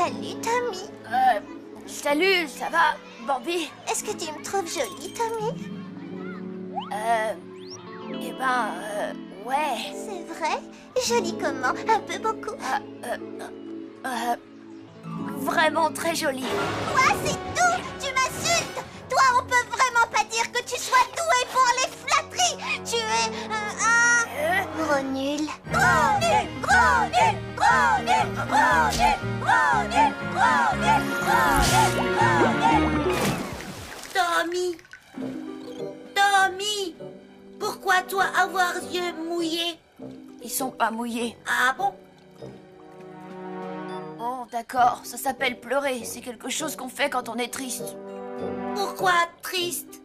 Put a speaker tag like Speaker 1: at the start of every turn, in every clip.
Speaker 1: Salut, Tommy.
Speaker 2: Salut, ça va, Bambi?
Speaker 1: Est-ce que tu me trouves jolie, Tommy?
Speaker 2: Ouais.
Speaker 1: C'est vrai? Jolie comment? Un peu beaucoup?
Speaker 2: Vraiment très jolie.
Speaker 1: Quoi, c'est tout? Tu m'insultes? Toi, on peut vraiment pas dire que tu sois doué pour les flatteries. Tu es un gros nul. Gros nul, gros nul, gros nul, gros nul, gros nul, gros nul, gros nul, gros nul.
Speaker 3: Tommy! Tommy! Pourquoi toi avoir yeux mouillés?
Speaker 2: Ils sont pas mouillés.
Speaker 3: Ah bon?
Speaker 2: Bon, d'accord, ça s'appelle pleurer. C'est quelque chose qu'on fait quand on est triste.
Speaker 3: Pourquoi triste?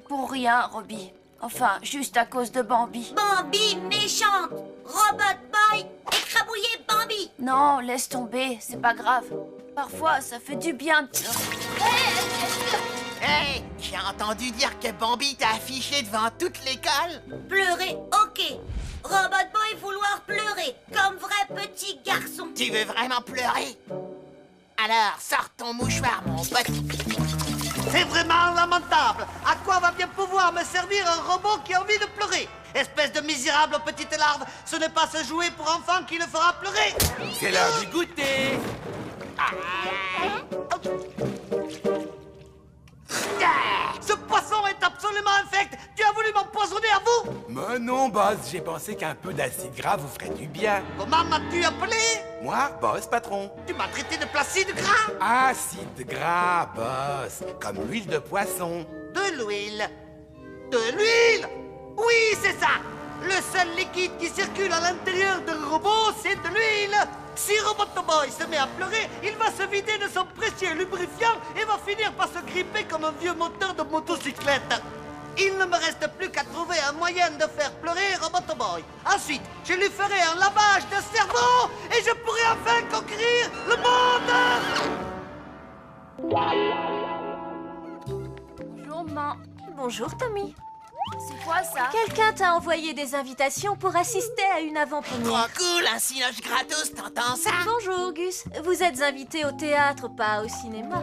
Speaker 2: Pour rien, Robbie. Enfin, juste à cause de Bambi.
Speaker 3: Bambi méchante! Robot Boy! Écrabouillé Bambi!
Speaker 2: Non, laisse tomber, c'est pas grave. Parfois, ça fait du bien de pleurer.
Speaker 4: Hey, j'ai entendu dire que Bambi t'a affiché devant toute l'école.
Speaker 3: Pleurer, ok. Robot Boy vouloir pleurer, comme vrai petit garçon.
Speaker 4: Tu veux vraiment pleurer? Alors, sors ton mouchoir, mon pote.
Speaker 5: C'est vraiment lamentable. À quoi va bien pouvoir me servir un robot qui a envie de pleurer? Espèce de misérable petite larve, ce n'est pas ce jouet pour enfants qui le fera pleurer.
Speaker 6: C'est l'heure du goûter.
Speaker 5: Ce poisson est absolument infect. Tu as voulu m'empoisonner à vous?
Speaker 6: Mais non, boss, j'ai pensé qu'un peu d'acide gras vous ferait du bien.
Speaker 5: Comment m'as-tu appelé?
Speaker 6: Moi, boss, patron.
Speaker 5: Tu m'as traité de placide gras?
Speaker 6: Acide gras, boss, comme l'huile de poisson.
Speaker 5: De l'huile. De l'huile? Oui, c'est ça. Le seul liquide qui circule à l'intérieur d'un robot, c'est de l'huile. Si Robotoboy se met à pleurer, il va se vider de son précieux lubrifiant et va finir par se gripper comme un vieux moteur de motocyclette. Il ne me reste plus qu'à trouver un moyen de faire pleurer Robotoboy. Ensuite, je lui ferai un lavage de cerveau et je pourrai enfin conquérir le monde.
Speaker 2: Bonjour, maman.
Speaker 7: Bonjour Tommy.
Speaker 2: C'est quoi ça?
Speaker 7: Quelqu'un t'a envoyé des invitations pour assister à une
Speaker 4: Trop
Speaker 7: avant-première.
Speaker 4: cool, un cinoche gratos, t'entends ça?
Speaker 7: Bonjour Gus, vous êtes invité au théâtre, pas au cinéma.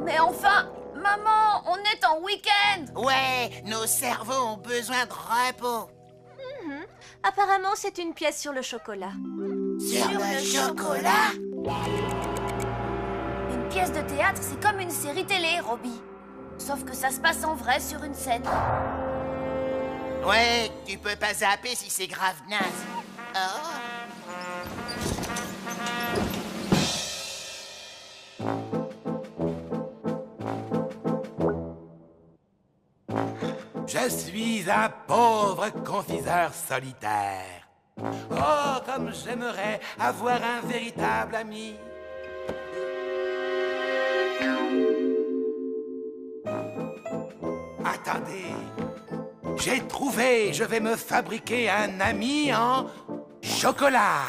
Speaker 2: Mais enfin, maman, on est en week-end.
Speaker 4: Ouais, nos cerveaux ont besoin de repos.
Speaker 7: Apparemment, c'est une pièce sur le chocolat.
Speaker 4: Sur le chocolat?
Speaker 2: Une pièce de théâtre, c'est comme une série télé, Robbie. Sauf que ça se passe en vrai sur une scène.
Speaker 4: Ouais, tu peux pas zapper si c'est grave naze. Oh.
Speaker 6: Je suis un pauvre confiseur solitaire. Oh, comme j'aimerais avoir un véritable ami. Attendez, j'ai trouvé, je vais me fabriquer un ami en chocolat.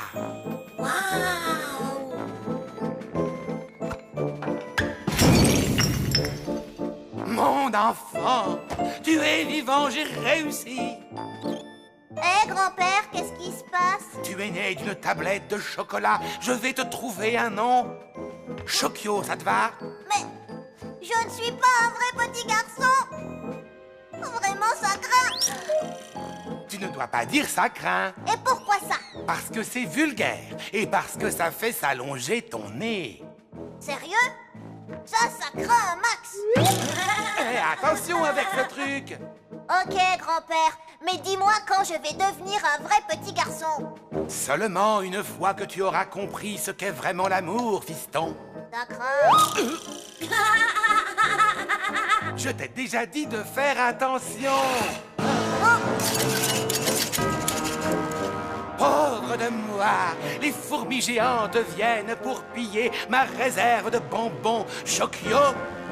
Speaker 6: Mon enfant, tu es vivant, j'ai réussi.
Speaker 1: Hé, grand-père, qu'est-ce qui se passe?
Speaker 6: Tu es né d'une tablette de chocolat, je vais te trouver un nom. Chokio, ça te va?
Speaker 1: Mais je ne suis pas un vrai petit garçon. Vraiment, ça craint.
Speaker 6: Tu ne dois pas dire ça craint,
Speaker 1: Et pourquoi ça?
Speaker 6: parce que c'est vulgaire et parce que ça fait s'allonger ton nez.
Speaker 1: Sérieux? Ça craint un max.
Speaker 6: Eh, attention avec ce truc.
Speaker 1: Ok, grand-père, mais dis-moi quand je vais devenir un vrai petit garçon.
Speaker 6: Seulement une fois que tu auras compris ce qu'est vraiment l'amour, fiston.
Speaker 1: Ça craint.
Speaker 6: Je t'ai déjà dit de faire attention. Pauvre de moi, les fourmis géantes viennent pour piller ma réserve de bonbons. Chokio,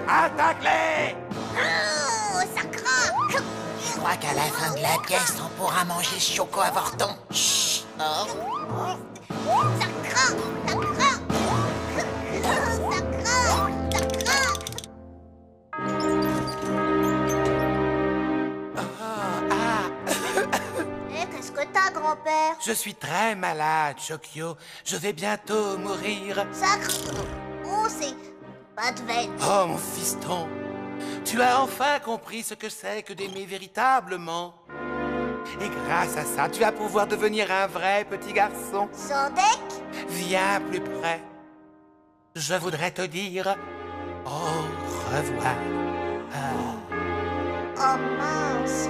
Speaker 6: attaque-les!
Speaker 1: Oh, ça craint.
Speaker 4: Je crois qu'à la fin de la pièce, on pourra manger ce choco avorton. Chut. Oh.
Speaker 1: Ça craint. Ça craint. Ça craint. Ça craint. Eh, qu'est-ce que t'as, grand-père?
Speaker 6: Je suis très malade, Chokio. Je vais bientôt mourir.
Speaker 1: Ça craint. pas de veine.
Speaker 6: Oh, mon fiston, tu as enfin compris ce que c'est que d'aimer véritablement. Et grâce à ça, tu vas pouvoir devenir un vrai petit garçon.
Speaker 1: Sans deck?
Speaker 6: Viens plus près. Je voudrais te dire au revoir.
Speaker 1: Oh mince.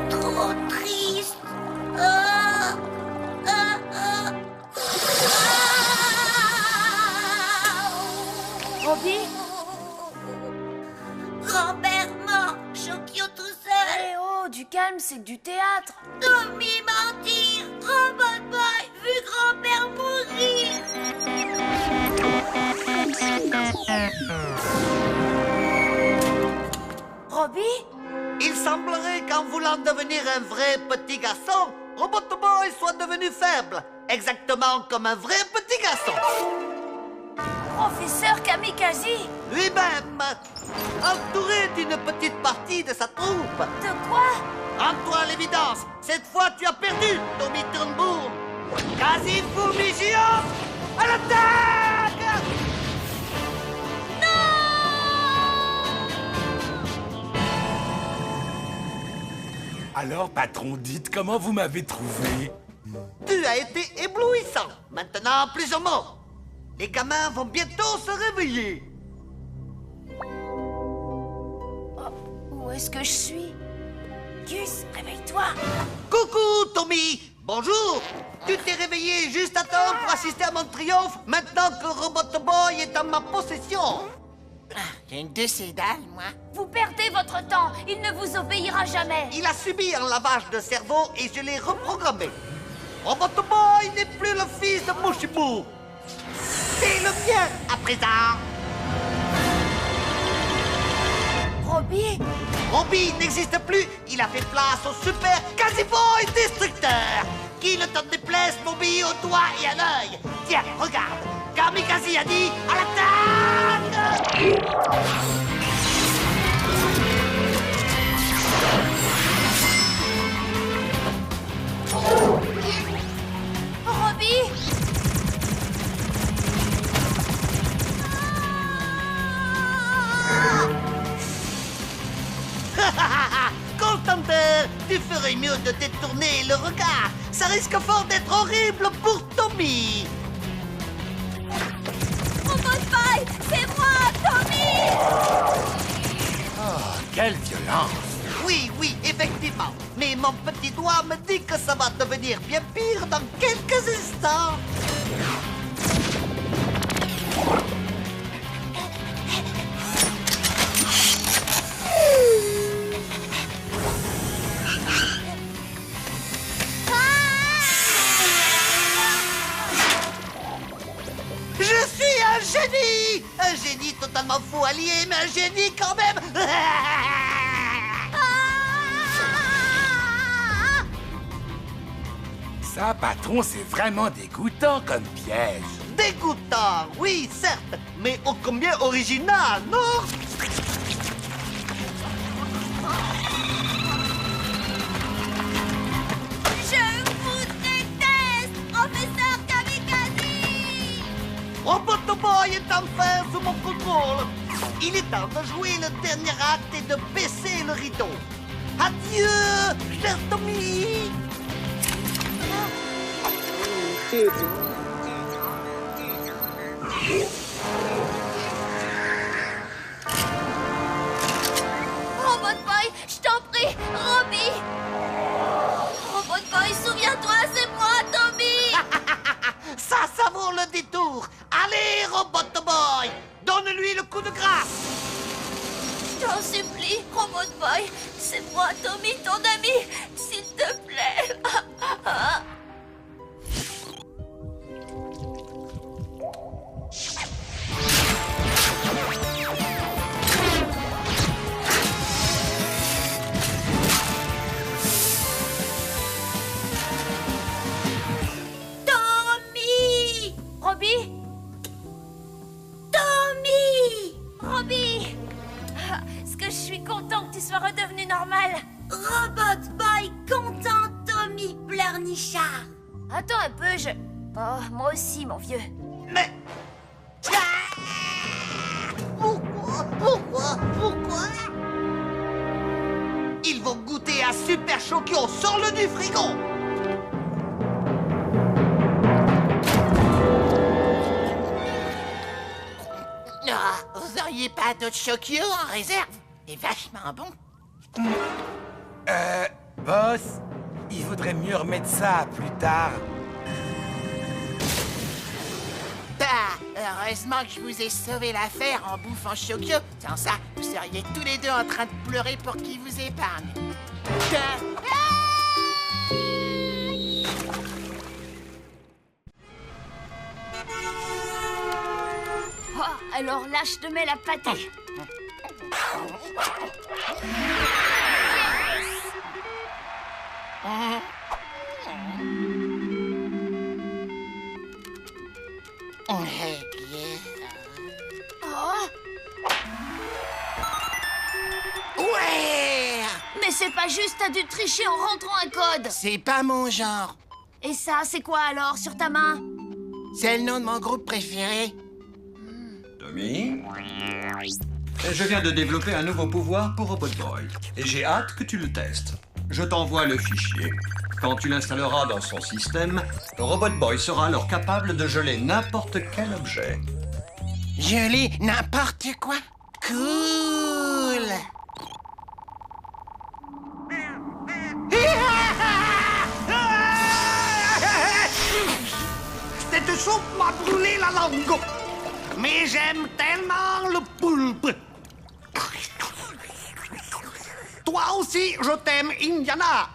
Speaker 3: Trop triste. Ah, ah, ah.
Speaker 2: Robbie?
Speaker 3: Grand-père mort, Chokio tout seul.
Speaker 2: Eh oh, du calme, c'est du théâtre.
Speaker 3: Tommy mentir, Robot Boy vu grand-père mourir.
Speaker 2: Robbie?
Speaker 5: Il semblerait qu'en voulant devenir un vrai petit garçon, Robot Boy soit devenu faible. Exactement comme un vrai petit garçon.
Speaker 2: Professeur Kamikaze?
Speaker 5: Lui-même, entouré d'une petite partie de sa troupe.
Speaker 2: De quoi?
Speaker 5: Rends-toi à l'évidence, cette fois tu as perdu, Tommy Turnbull. Quasi fourmi géant, à l'attaque!
Speaker 6: Alors, patron, dites comment vous m'avez trouvé.
Speaker 5: Tu as été éblouissant. Maintenant, plus un mot. Les gamins vont bientôt se réveiller.
Speaker 2: Où est-ce que je suis? Gus, réveille-toi.
Speaker 5: Coucou, Tommy. Bonjour. Tu t'es réveillé juste à temps pour assister à mon triomphe, maintenant que Robot Boy est en ma possession.
Speaker 4: J'ai une de ces dalles, moi.
Speaker 2: Vous perdez votre temps. Il ne vous obéira jamais.
Speaker 5: Il a subi un lavage de cerveau et je l'ai reprogrammé. Robot Boy n'est plus le fils de Mushibu. C'est le mien à présent.
Speaker 2: Robbie?
Speaker 5: Robbie n'existe plus. Il a fait place au super Quasi-Boy Destructeur. Qui ne t'en déplaise m'obéit au doigt et à l'œil. Tiens, regarde. Kamikaze a dit à l'attaque.
Speaker 2: Robbie?
Speaker 5: Contenteur, tu ferais mieux de détourner le regard. Ça risque fort d'être horrible pour Tommy.
Speaker 2: Robot Boy, c'est moi, Tommy!
Speaker 6: Oh, quelle violence.
Speaker 5: Oui, oui, effectivement. Mais mon petit doigt me dit que ça va devenir bien pire dans quelques instants. Je suis un génie! Un génie totalement fou allié, mais un génie quand même!
Speaker 6: Ça, patron, c'est vraiment dégoûtant comme piège.
Speaker 5: Dégoûtant, oui, certes, mais ô combien original, non?
Speaker 1: Je vous déteste, professeur Kamikaze!
Speaker 5: Robot Boy est enfin sous mon contrôle. Il est temps de jouer le dernier acte et de baisser le rideau. Adieu, cher Tommy!
Speaker 2: Robot Boy, je t'en prie, Robbie! Robot Boy, souviens-toi, c'est moi, Tommy!
Speaker 5: Ça vaut le détour. Allez, Robot Boy, donne-lui le coup de grâce.
Speaker 2: Je t'en supplie, Robot Boy, c'est moi, Tommy, ton ami, s'il te plaît.
Speaker 3: Tommy!
Speaker 2: Robbie?
Speaker 3: Tommy!
Speaker 2: Robbie! soit redevenu normal.
Speaker 3: Robot Boy content, Tommy pleurnichard.
Speaker 2: Attends un peu, je... Oh, moi aussi, mon vieux.
Speaker 5: Mais...
Speaker 1: Pourquoi?
Speaker 5: Ils vont goûter à Super Chokyo. Sors-le du frigo.
Speaker 4: Ah, vous auriez pas d'autres Chokyo en réserve? C'est vachement bon.
Speaker 6: Boss, il vaudrait mieux remettre ça plus tard.
Speaker 4: Heureusement que je vous ai sauvé l'affaire en bouffant Chokyo. Sans ça, vous seriez tous les deux en train de pleurer pour qu'il vous épargne.
Speaker 2: Oh, alors là, je te mets la pâtée. Oh,
Speaker 4: Ouais!
Speaker 2: mais c'est pas juste, t'as dû tricher en rentrant un code.
Speaker 4: C'est pas mon genre.
Speaker 2: Et ça, c'est quoi alors, sur ta main?
Speaker 4: C'est le nom de mon groupe préféré.
Speaker 8: Tommy, je viens de développer un nouveau pouvoir pour Robot Boy et j'ai hâte que tu le testes. Je t'envoie le fichier. Quand tu l'installeras dans son système, Robot Boy sera alors capable de geler n'importe quel objet.
Speaker 4: Geler n'importe quoi. Cool!
Speaker 5: Cette soupe m'a brûlé la langue. Mais j'aime tellement le poulpe. Toi aussi, je t'aime, Indiana.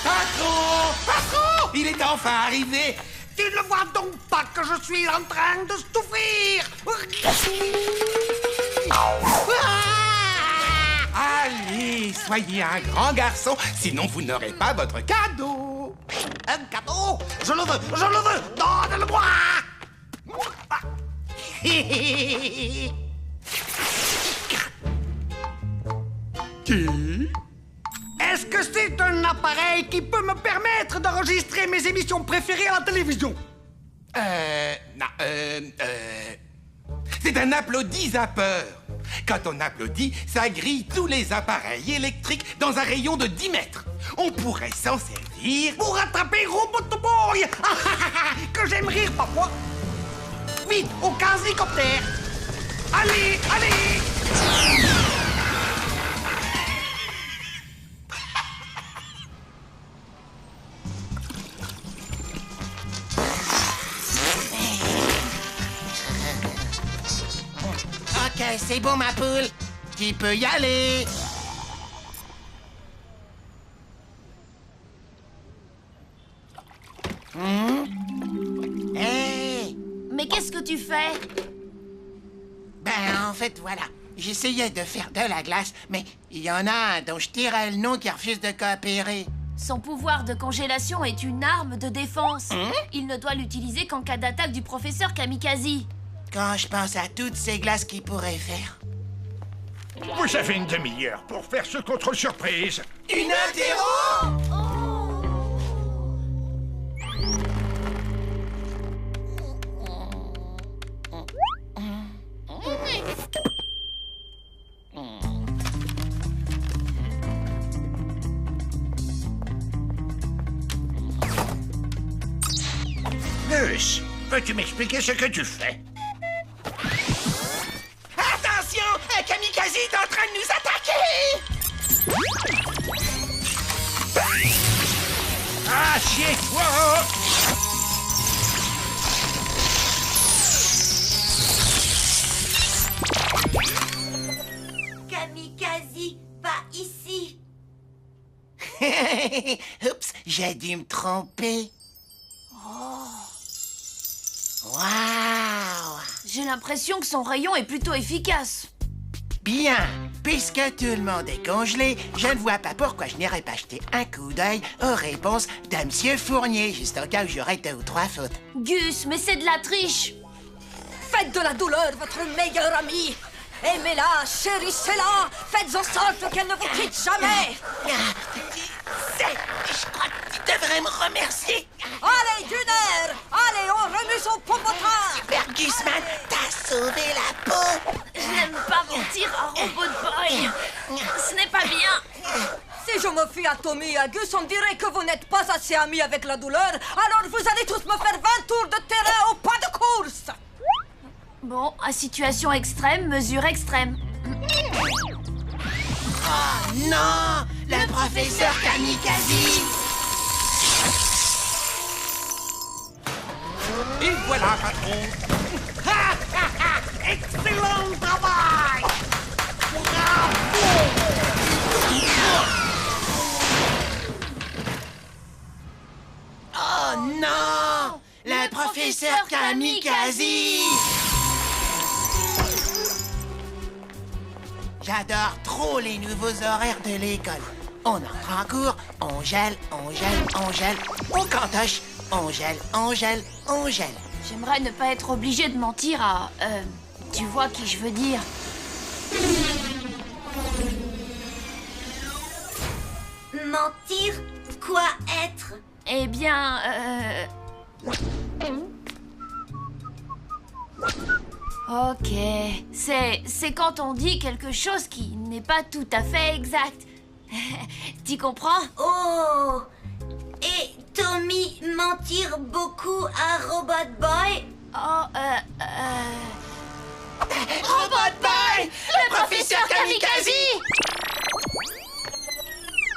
Speaker 6: Patron! Patron! Il est enfin arrivé!
Speaker 5: Tu ne vois donc pas que je suis en train de souffrir.
Speaker 6: Allez, soyez un grand garçon, sinon vous n'aurez pas votre cadeau.
Speaker 5: Un cadeau? Je le veux, je le veux. Donne-le-moi.
Speaker 6: Qui?
Speaker 5: Est-ce que c'est un appareil qui peut me permettre d'enregistrer mes émissions préférées à la télévision?
Speaker 6: Non, c'est un applaudis-zappeur. Quand on applaudit, ça grille tous les appareils électriques dans un rayon de 10 mètres. On pourrait s'en servir
Speaker 5: Pour rattraper Robot Boy. Que j'aime rire parfois. Vite, au quasi-coptère. Allez, allez.
Speaker 4: Ok, c'est bon, ma poule. Tu peux y aller. Hey!
Speaker 2: Mais qu'est-ce que tu fais?
Speaker 4: Ben, en fait, voilà. J'essayais de faire de la glace, mais il y en a un dont je tirais le nom qui refuse de coopérer.
Speaker 2: Son pouvoir de congélation est une arme de défense. Il ne doit l'utiliser qu'en cas d'attaque du professeur Kamikaze.
Speaker 4: Quand je pense à toutes ces glaces qu'il pourrait faire.
Speaker 9: Vous avez une demi-heure pour faire ce contrôle surprise.
Speaker 4: Une interro!
Speaker 9: Gus, peux-tu m'expliquer ce que tu fais?
Speaker 4: Attention! Un kamikaze est en train de nous attaquer!
Speaker 9: Ah, chier-toi!
Speaker 3: Kamikaze, pas ici.
Speaker 4: Oups, j'ai dû me tromper. Waouh!
Speaker 2: J'ai l'impression que son rayon est plutôt efficace.
Speaker 4: Bien. Puisque tout le monde est congelé, je ne vois pas pourquoi je n'irais pas jeter un coup d'œil aux réponses de Monsieur Fournier, juste au cas où j'aurais 2 ou 3 fautes.
Speaker 2: Gus, mais c'est de la triche.
Speaker 7: Faites de la douleur votre meilleur ami. Aimez-la, chérissez-la. Faites en sorte qu'elle ne vous quitte jamais.
Speaker 4: Je crois que tu devrais me remercier.
Speaker 7: Allez, Gunner. Allez, on remue son popotin.
Speaker 4: Super Gusman, t'as sauvé la peau.
Speaker 2: Je n'aime pas mentir à Robot Boy. Ce n'est pas bien.
Speaker 7: Si je me fie à Tommy et à Gus, on dirait que vous n'êtes pas assez amis avec la douleur. Alors vous allez tous me faire 20 tours de terrain au pas de course.
Speaker 2: Bon, à situation extrême, mesure extrême.
Speaker 4: Oh non, le professeur Kamikaze.
Speaker 6: Et voilà, patron.
Speaker 5: Excellent travail!
Speaker 4: Oh non, le professeur Kamikaze. J'adore trop les nouveaux horaires de l'école. On entre en cours, on gèle, on gèle, on cantoche, on gèle, on gèle, on gèle.
Speaker 2: J'aimerais ne pas être obligée de mentir à... tu vois qui je veux dire.
Speaker 3: Mentir? Quoi être?
Speaker 2: Eh bien, Ok, c'est quand on dit quelque chose qui n'est pas tout à fait exact. Tu comprends?
Speaker 3: Oh! Et Tommy mentir beaucoup à Robot Boy?
Speaker 2: Oh,
Speaker 4: Robot Boy, le professeur Kamikaze.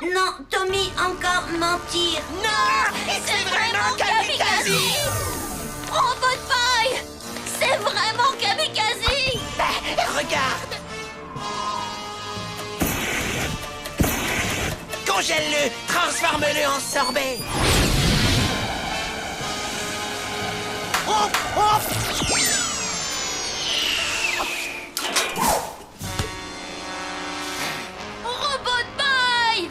Speaker 3: Non, Tommy encore mentir.
Speaker 4: Non, c'est vraiment Kamikaze.
Speaker 2: Robot Boy! C'est vraiment Kamikaze!
Speaker 4: Regarde. Congèle-le, transforme-le en sorbet. Oh, oh.
Speaker 2: Robot Boy!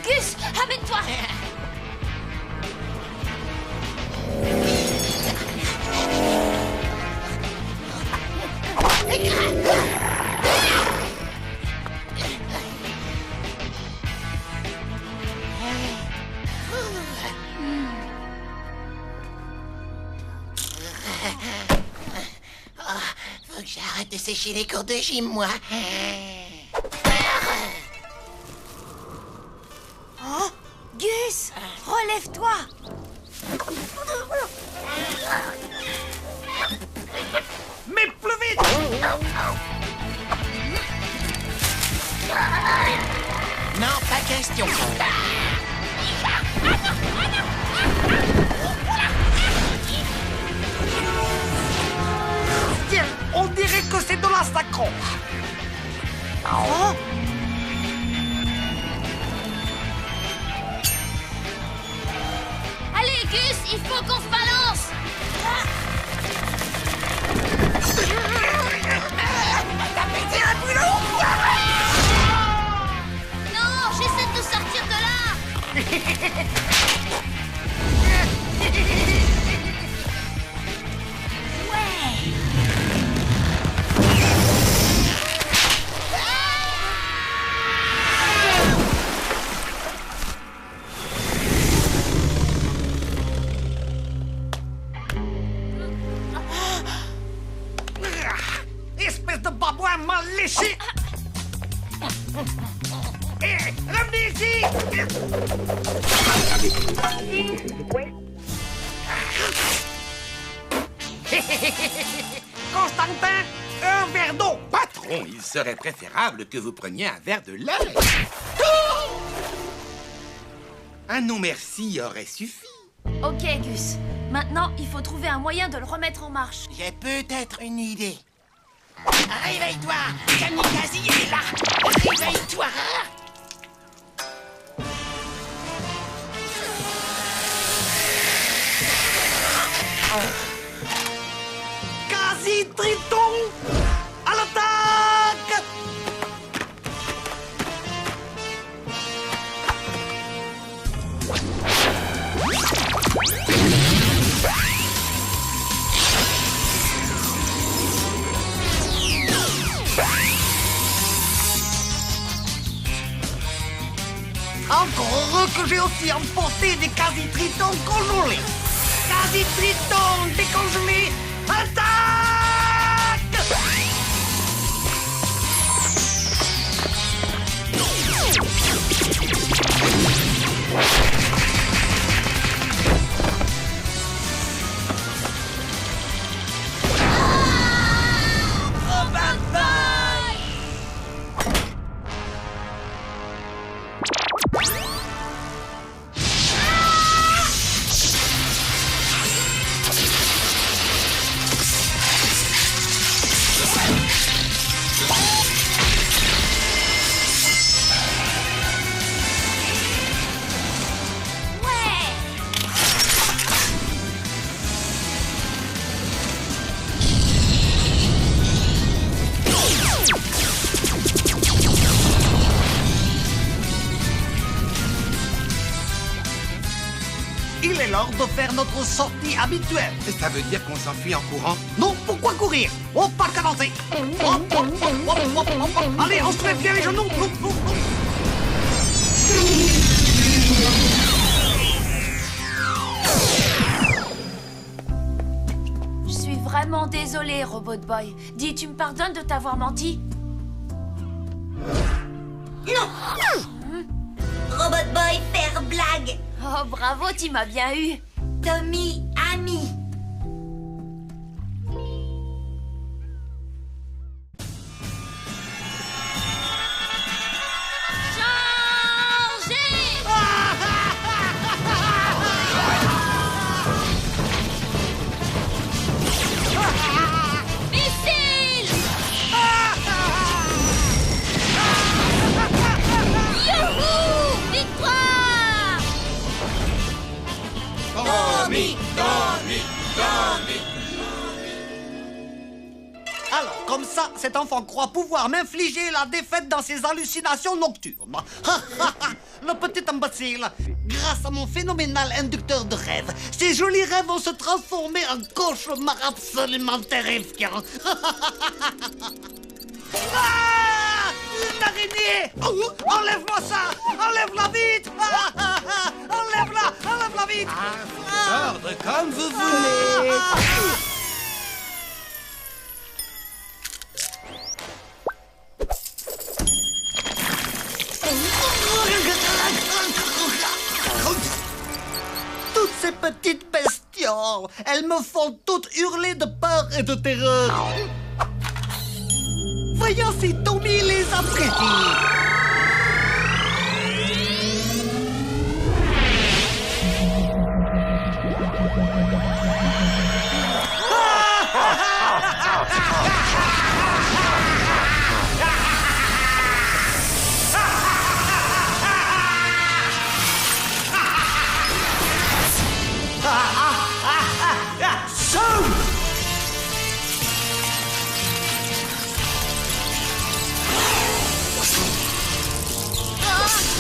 Speaker 2: Gus, amène-toi!
Speaker 4: Faut que j'arrête de sécher les cours de gym, moi.
Speaker 2: Oh, Gus, relève-toi!
Speaker 5: Mais plus vite!
Speaker 4: Non, pas question.
Speaker 5: Tiens, on dirait que c'est de la saccroche.
Speaker 4: Oh.
Speaker 2: Allez, Gus, il faut qu'on se balance! Non, j'essaie de te sortir de là! Ouais!
Speaker 5: Espèce de babouin mal léché! Hé, revenez ici! Constantin, un verre d'eau!
Speaker 6: Patron, il serait préférable que vous preniez un verre de lait. Un non merci aurait suffi.
Speaker 2: Ok, Gus. Maintenant, il faut trouver un moyen de le remettre en marche.
Speaker 4: J'ai peut-être une idée. Réveille-toi, Kamikaze est là. Réveille-toi.
Speaker 5: Quasi Triton! que j'ai aussi emporté des quasi-tritons congelés. Quasi-tritons décongelés, attaque! Il est l'heure de faire notre sortie habituelle.
Speaker 6: Et ça veut dire qu'on s'enfuit en courant?
Speaker 5: Non, pourquoi courir? On part avancer. Hop, hop, hop, hop, hop, hop, hop. Allez, on se lève bien les genoux. Hop, hop, hop.
Speaker 2: Je suis vraiment désolée, Robot Boy. Dis, tu me pardonnes de t'avoir menti?
Speaker 3: Non. Robot Boy, faire blague.
Speaker 2: Oh, bravo, tu m'as bien eu.
Speaker 3: Tommy, ami.
Speaker 5: Alors, comme ça, cet enfant croit pouvoir m'infliger la défaite dans ses hallucinations nocturnes. Le petit imbécile. Grâce à mon phénoménal inducteur de rêves, ces jolis rêves vont se transformer en cauchemars absolument terrifiants. Ah! Une araignée! Enlève-moi ça! Enlève-la vite! Enlève-la! Enlève-la vite!
Speaker 6: Ordre comme vous voulez.
Speaker 5: Toutes ces petites bestioles, elles me font toutes hurler de peur et de terreur. Voyons si Tommy les a prédits.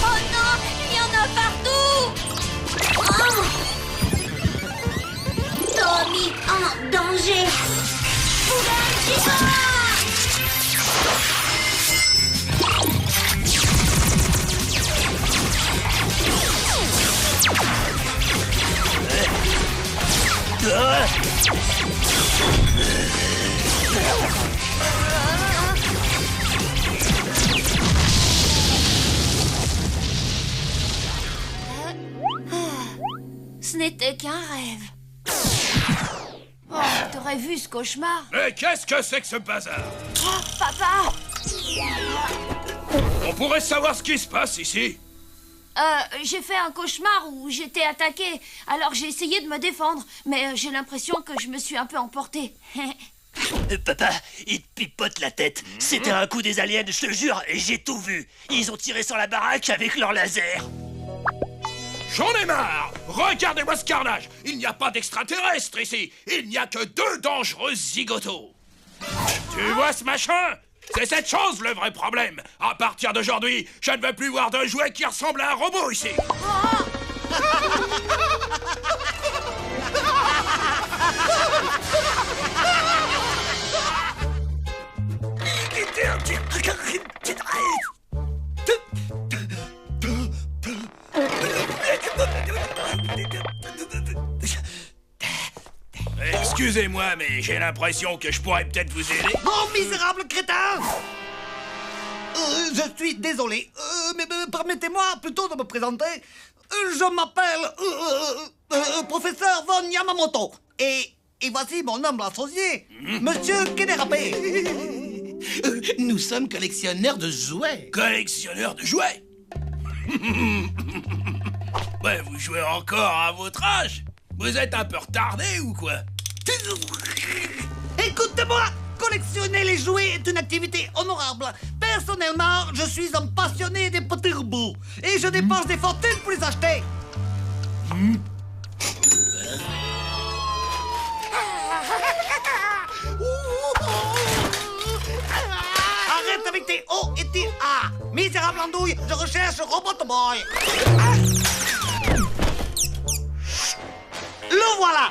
Speaker 1: Oh non, il y en a partout.
Speaker 3: Tommy en danger.
Speaker 2: Ce n'était qu'un rêve. Oh, t'aurais vu ce cauchemar?
Speaker 9: Mais qu'est-ce que c'est que ce bazar?
Speaker 2: Oh, papa!
Speaker 9: On pourrait savoir ce qui se passe ici?
Speaker 2: J'ai fait un cauchemar où j'étais attaquée. Alors j'ai essayé de me défendre, mais j'ai l'impression que je me suis un peu emportée.
Speaker 10: Papa, il te pipote la tête. C'était un coup des aliens, je te jure, et j'ai tout vu. Ils ont tiré sur la baraque avec leur laser.
Speaker 9: J'en ai marre! Regardez-moi ce carnage! Il n'y a pas d'extraterrestres ici! Il n'y a que 2 dangereux zigotos! Tu vois ce machin? C'est cette chose le vrai problème! À partir d'aujourd'hui, je ne veux plus voir de jouet qui ressemble à un robot ici! Excusez-moi, mais j'ai l'impression que je pourrais peut-être vous aider.
Speaker 5: Oh, misérable crétin! Je suis désolé, mais permettez-moi plutôt de me présenter. Je m'appelle professeur Von Yamamoto. Et voici mon humble associé, Monsieur Kenerabe.
Speaker 4: Nous sommes collectionneurs de jouets.
Speaker 9: Collectionneur de jouets. Ouais, vous jouez encore à votre âge? Vous êtes un peu retardé ou quoi?
Speaker 5: Écoutez-moi, collectionner les jouets est une activité honorable. Personnellement, je suis un passionné des petits robots. Et je dépense des fortunes pour les acheter. Arrête avec tes O et tes A. Misérable andouille, je recherche Robot Boy. Le voilà.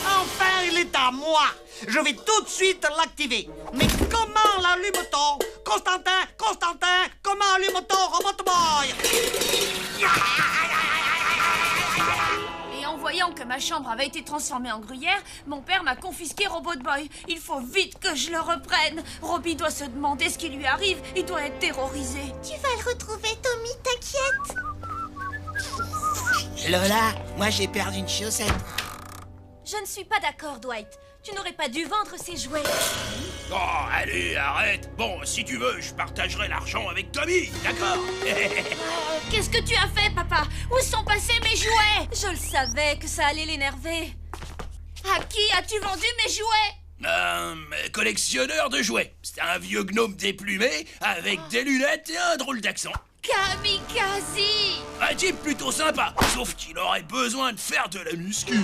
Speaker 5: Enfin, il est à moi. Je vais tout de suite l'activer. Mais comment l'allume-t-on? Constantin, comment allume-t-on Robot Boy?
Speaker 2: Et en voyant que ma chambre avait été transformée en gruyère, mon père m'a confisqué Robot Boy. Il faut vite que je le reprenne. Robbie doit se demander ce qui lui arrive. Il doit être terrorisé.
Speaker 1: Tu vas le retrouver, Tommy, t'inquiète.
Speaker 4: Lola, moi j'ai perdu une chaussette.
Speaker 11: Je ne suis pas d'accord, Dwight. Tu n'aurais pas dû vendre ces jouets.
Speaker 9: Oh, allez, arrête. Bon, si tu veux, je partagerai l'argent avec Tommy, d'accord?
Speaker 2: Qu'est-ce que tu as fait, papa? Où sont passés mes jouets?
Speaker 11: Je le savais que ça allait l'énerver.
Speaker 2: À qui as-tu vendu mes jouets?
Speaker 9: Collectionneur de jouets. C'est un vieux gnome déplumé avec des lunettes et un drôle d'accent.
Speaker 2: Kamikaze!
Speaker 9: Un type plutôt sympa, sauf qu'il aurait besoin de faire de la muscu.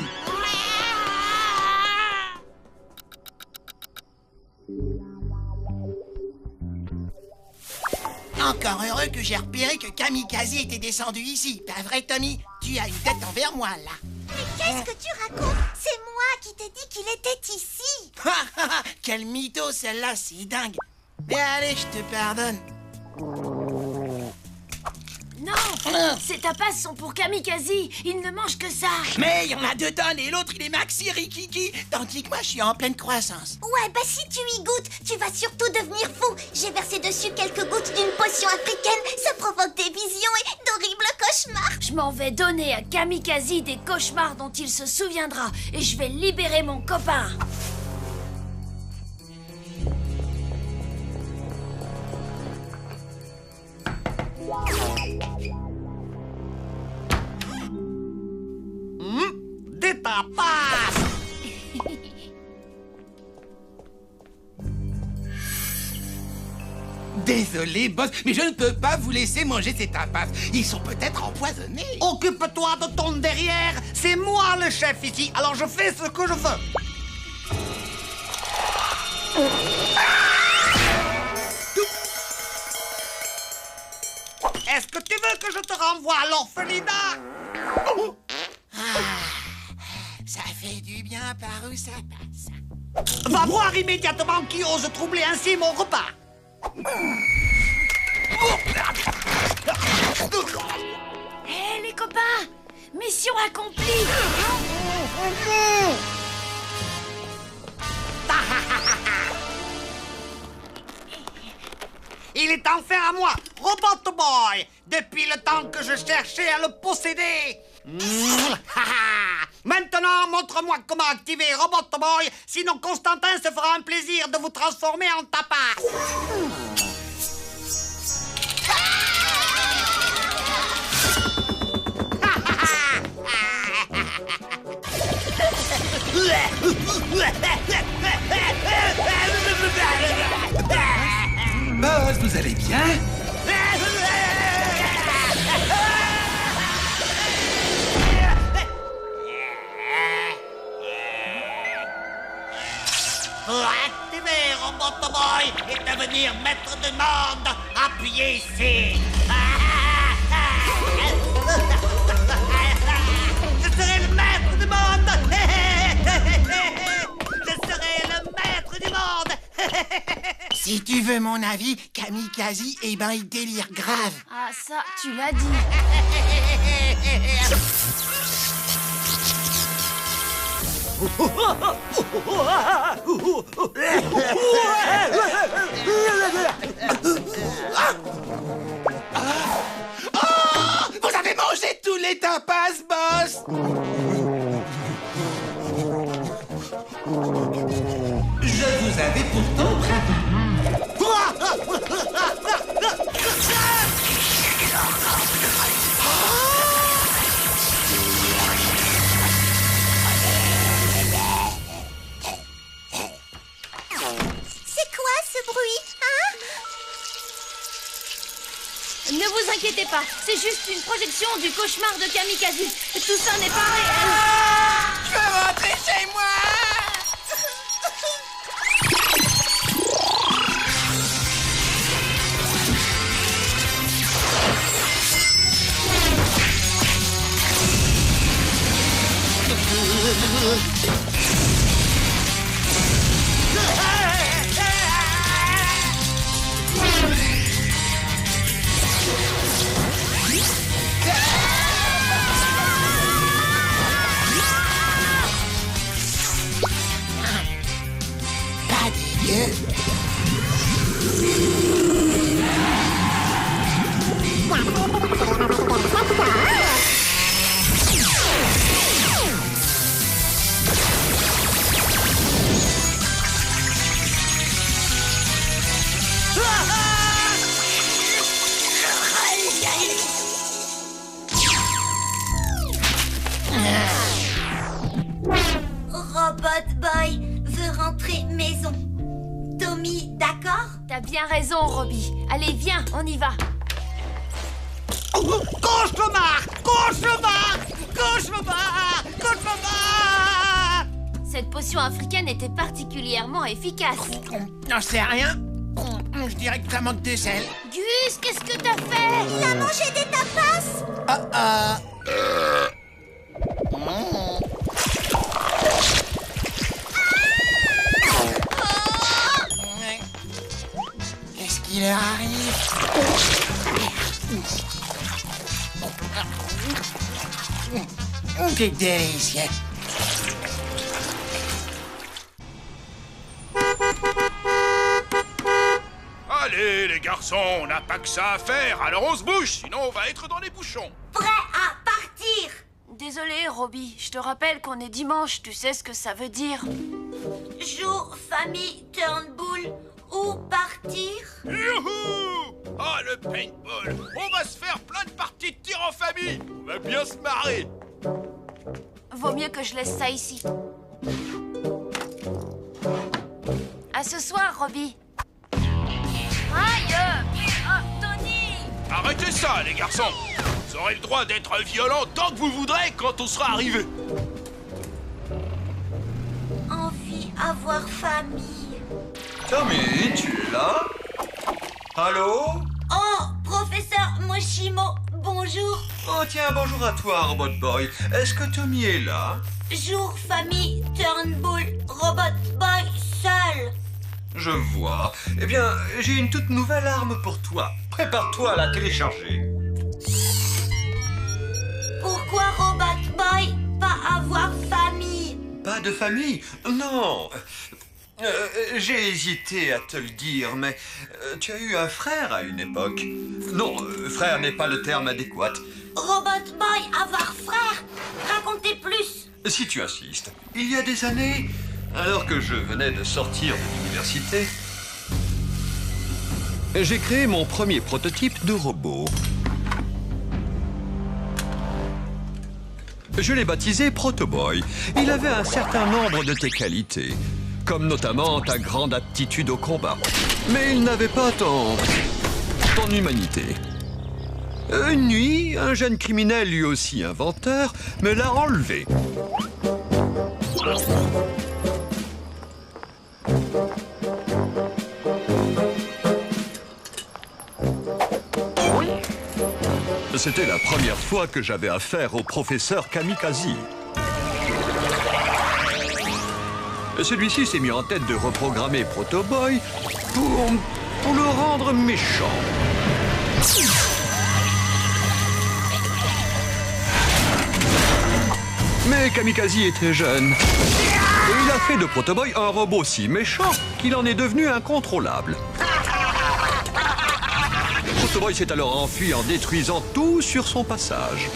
Speaker 4: Encore heureux que j'ai repéré que Kamikaze était descendu ici. Pas vrai, Tommy? Tu as une tête envers moi, là.
Speaker 1: Mais qu'est-ce que tu racontes? C'est moi qui t'ai dit qu'il était ici.
Speaker 4: Quel mytho, celle-là, c'est dingue. Mais allez, je te pardonne.
Speaker 2: Non, ces tapas sont pour Kamikaze. Il ne mange que ça.
Speaker 4: Mais il y en a 2 tonnes et l'autre, il est maxi rikiki. Tandis que moi, je suis en pleine croissance.
Speaker 1: Ouais, bah si tu y goûtes, tu vas surtout devenir fou. J'ai versé dessus quelques gouttes d'une potion africaine. Ça provoque des visions et d'horribles cauchemars.
Speaker 2: Je m'en vais donner à Kamikaze des cauchemars dont il se souviendra. Et je vais libérer mon copain.
Speaker 5: Des tapas.
Speaker 6: Désolé, boss, mais je ne peux pas vous laisser manger ces tapas. Ils sont peut-être empoisonnés.
Speaker 5: Occupe-toi de ton derrière. C'est moi le chef ici, alors je fais ce que je veux. Est-ce que tu veux que je te renvoie à l'orphelinat?
Speaker 4: Ça fait du bien par où ça passe.
Speaker 5: Va voir immédiatement qui ose troubler ainsi mon repas.
Speaker 2: Hé, les copains! Mission accomplie!
Speaker 5: Il est enfin à moi, Robot Boy, depuis le temps que je cherchais à le posséder. Maintenant, montre-moi comment activer Robot Boy, sinon Constantin se fera un plaisir de vous transformer en tapas.
Speaker 6: Boss, vous allez bien?
Speaker 5: Pour activer Robot Boy et devenir maître du monde, appuyez ici. Je serai le maître du monde. Je serai le maître du monde.
Speaker 4: Si tu veux mon avis, Kamikaze, eh ben, il délire grave.
Speaker 2: Ah, ça, tu l'as dit.
Speaker 6: Vous avez mangé tous les tapas, boss! Je vous avais pourtant
Speaker 1: C'est quoi ce bruit, hein?
Speaker 11: Ne vous inquiétez pas, c'est juste une projection du cauchemar de Kamikaze. Tout ça n'est pas réel.
Speaker 6: Je veux rentrer chez moi!
Speaker 4: Pas dégueu.
Speaker 3: Robot Boy veut rentrer maison. Tommy, d'accord?
Speaker 11: T'as bien raison, Robbie. Allez, viens, on y va.
Speaker 5: Gauche le bar! Gauche le bar! Gauche le bar! Gauche le bar!
Speaker 11: Cette potion africaine était particulièrement efficace.
Speaker 4: J'en sais rien. Je dirais que ça manque de sel.
Speaker 11: Gus, qu'est-ce que t'as fait?
Speaker 1: Il a mangé des tapas.
Speaker 4: Qu'est-ce qui leur arrive? C'est délicieux.
Speaker 9: Allez, les garçons, on n'a pas que ça à faire, alors on se bouge, sinon on va être dans les bouchons.
Speaker 3: Prêt à partir?
Speaker 2: Désolé, Robbie. Je te rappelle qu'on est dimanche. Tu sais ce que ça veut dire.
Speaker 3: Jour, famille, Turnbull, où partir?
Speaker 9: Youhou! Ah, le paintball! On va se faire plein de parties de tir en famille! On va bien se marrer!
Speaker 2: Vaut mieux que je laisse ça ici. À ce soir, Robbie. Aïe! Ah, Tony!
Speaker 9: Arrêtez ça, les garçons! Vous aurez le droit d'être violents tant que vous voudrez quand on sera arrivé.
Speaker 3: Envie avoir famille.
Speaker 8: Tommy, tu es là? Allô?
Speaker 3: Oh, professeur Moshimo, bonjour.
Speaker 8: Oh tiens, bonjour à toi, Robot Boy. Est-ce que Tommy est là?
Speaker 3: Jour, famille, Turnbull, Robot Boy, seul.
Speaker 8: Je vois. Eh bien, j'ai une toute nouvelle arme pour toi. Prépare-toi à la télécharger.
Speaker 3: Pourquoi Robot Boy pas avoir famille?
Speaker 8: Pas de famille? Non. J'ai hésité à te le dire, mais tu as eu un frère à une époque. Non, frère n'est pas le terme adéquat.
Speaker 3: Robot Boy avoir frère? Racontez plus.
Speaker 8: Si tu insistes. Il y a des années, alors que je venais de sortir de l'université, j'ai créé mon premier prototype de robot. Je l'ai baptisé Protoboy. Il avait un certain nombre de tes qualités, comme notamment ta grande aptitude au combat. Mais il n'avait pas ton humanité. Une nuit, un jeune criminel, lui aussi inventeur, me l'a enlevé. C'était la première fois que j'avais affaire au professeur Kamikaze. Celui-ci s'est mis en tête de reprogrammer Protoboy pour le rendre méchant. Mais Kamikaze était jeune. Et il a fait de Protoboy un robot si méchant qu'il en est devenu incontrôlable. Protoboy s'est alors enfui en détruisant tout sur son passage.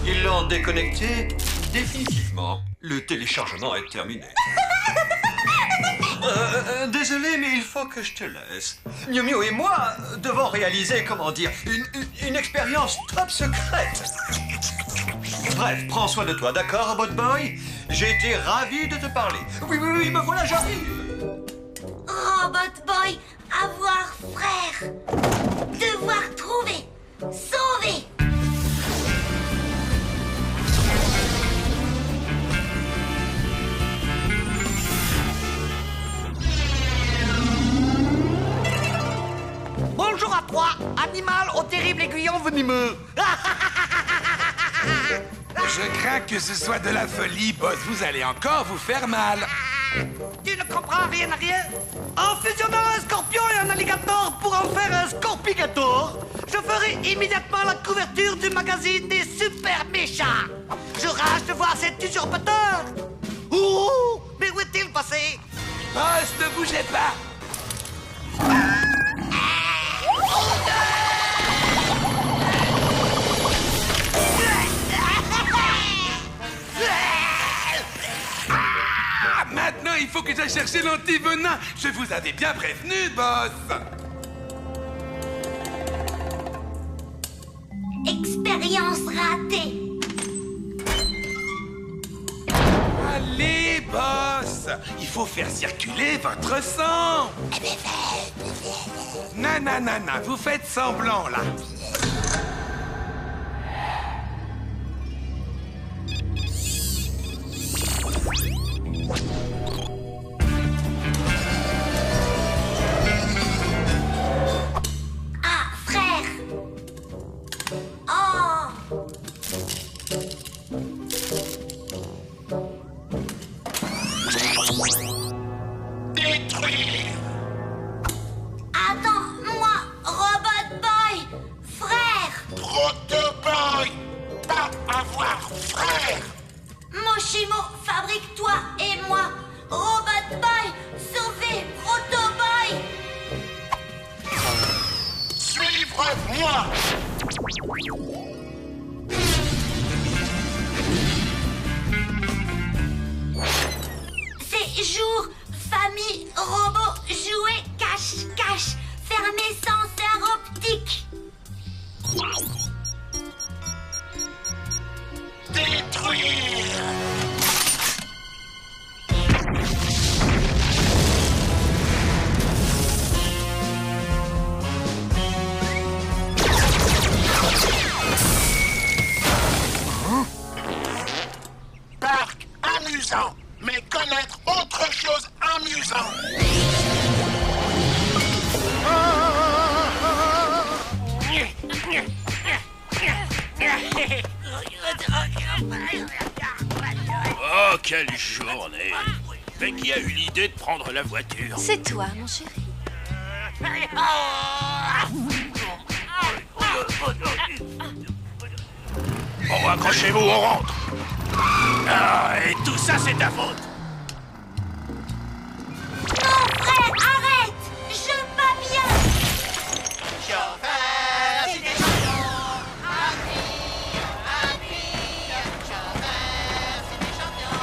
Speaker 8: Ils l'ont déconnecté définitivement. Le téléchargement est terminé. Désolé, mais il faut que je te laisse. Miu Miu et moi devons réaliser, comment dire, une expérience top secrète. Bref, prends soin de toi, d'accord, Robot Boy? J'ai été ravi de te parler. Oui, me voilà, j'arrive.
Speaker 3: Robot Boy, avoir frère. Devoir trouver. Sauver.
Speaker 5: Bonjour à toi, animal au terrible aiguillon venimeux.
Speaker 6: Je crains que ce soit de la folie, boss. Vous allez encore vous faire mal.
Speaker 5: Tu ne comprends rien à rien. En fusionnant un scorpion et un alligator pour en faire un scorpigator, je ferai immédiatement la couverture du magazine des super méchants. Je rage de voir cet usurpateur. Ouh, mais où est-il passé?
Speaker 6: Boss, ne bougez pas. Maintenant, il faut que j'aille chercher l'antivenin. Je vous avais bien prévenu, boss.
Speaker 3: Expérience ratée.
Speaker 6: Allez, boss. Il faut faire circuler votre sang. Nanana, vous faites semblant, là.
Speaker 3: Ah, frère. Oh.
Speaker 9: Détruire.
Speaker 3: Attends-moi, Robot Boy. Frère.
Speaker 9: Protoboy. Pas avoir frère.
Speaker 3: Moshimo, fabrique-toi et moi. Robot Boy, sauvez Protoboy.
Speaker 9: Suivre-moi.
Speaker 3: C'est jour, famille, robot, jouet, cache-cache, fermé senseur optique.
Speaker 9: Détruire. Parc amusant, mais connaître autre chose amusant.
Speaker 12: Oh, quelle journée! Mais qui a eu l'idée de prendre la voiture?
Speaker 11: C'est toi, mon chéri.
Speaker 12: Bon, accrochez-vous, on rentre! Ah, et tout ça, c'est ta faute!
Speaker 3: Non, frère, arrête! Je vais bien!
Speaker 4: Chauffeur, c'est des champions. Chauffeur, c'est des champions.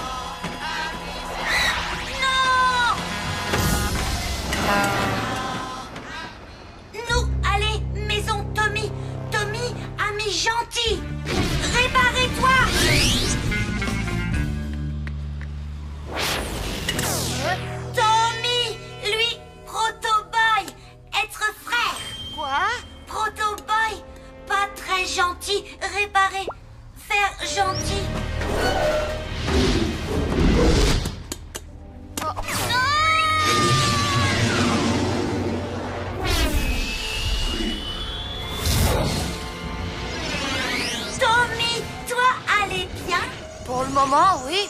Speaker 3: Non! Nous, allez, maison Tommy! Tommy, ami gentil! Réparez-toi! Tommy, lui, gentil. Tommy, toi, allez bien?
Speaker 2: Pour le moment, oui.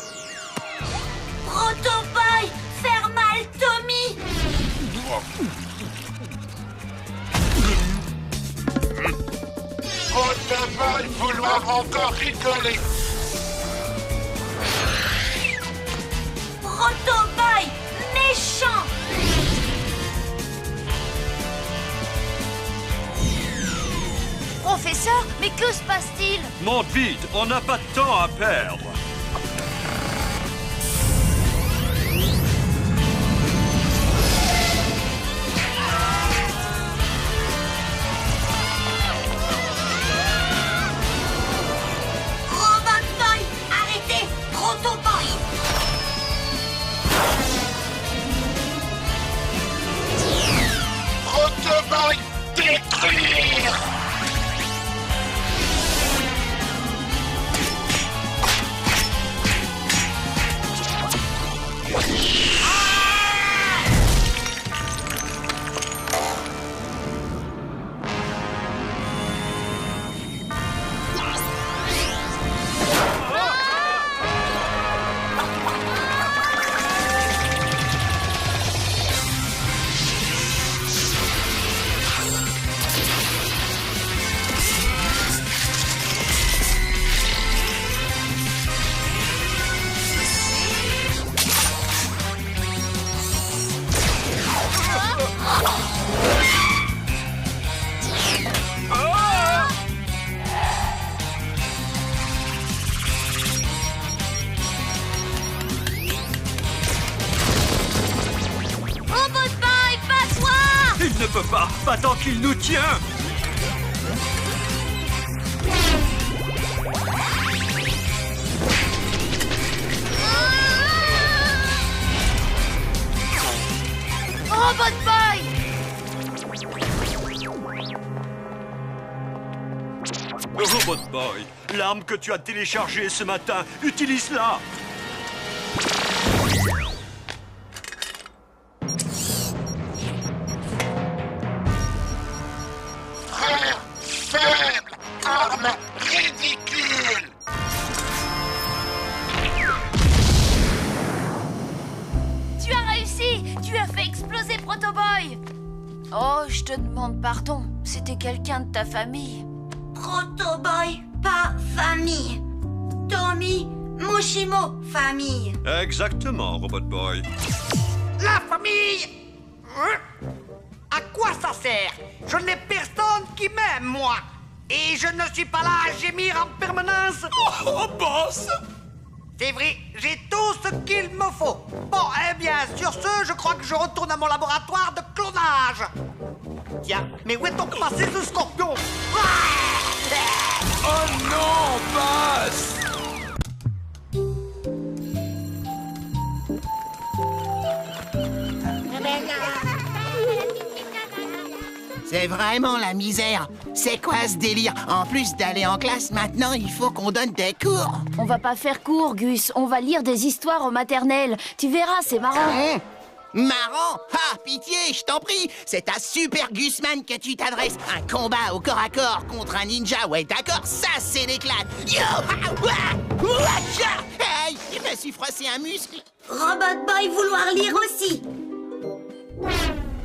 Speaker 3: Protoboy, faire mal Tommy.
Speaker 9: Protoboy vouloir encore rigoler.
Speaker 3: Protoboy, méchant.
Speaker 2: Professeur, mais que se passe-t-il?
Speaker 8: Monte vite, on n'a pas de temps à perdre.
Speaker 3: Robotboy, arrêtez. Protoboy.
Speaker 9: Protoboy, détruire.
Speaker 2: Robotboy, pas toi!
Speaker 8: Il ne peut pas tant qu'il nous tient.
Speaker 2: Robotboy!
Speaker 8: Robotboy, l'arme que tu as téléchargée ce matin, utilise-la.
Speaker 9: Frère faible, arme ridicule.
Speaker 2: Tu as réussi! Tu as fait exploser Protoboy! Oh, je te demande pardon. C'était quelqu'un de ta famille.
Speaker 3: Protoboy, pas famille. Tommy, Mushimo, famille.
Speaker 8: Exactement, Robotboy.
Speaker 5: La famille! À quoi ça sert? Je n'ai personne qui m'aime, moi! Et je ne suis pas là à gémir en permanence!
Speaker 9: Oh, boss!
Speaker 5: C'est vrai, j'ai tout ce qu'il me faut! Bon, eh bien, sur ce, je crois que je retourne à mon laboratoire de clonage! Tiens, mais où est donc passé ce scorpion?
Speaker 9: Oh non, boss!
Speaker 4: C'est vraiment la misère. C'est quoi ce délire? En plus d'aller en classe, maintenant, il faut qu'on donne des cours.
Speaker 11: On va pas faire cours, Gus. On va lire des histoires au maternel. Tu verras, c'est marrant.
Speaker 4: Marrant? Ah, pitié, je t'en prie. C'est à Super Gusman que tu t'adresses. Un combat au corps à corps contre un ninja. Ouais, d'accord, ça, c'est l'éclate. Yo! Ah, ouah, ouacha! Hey, je me suis froissé un muscle.
Speaker 3: Robotboy vouloir lire aussi.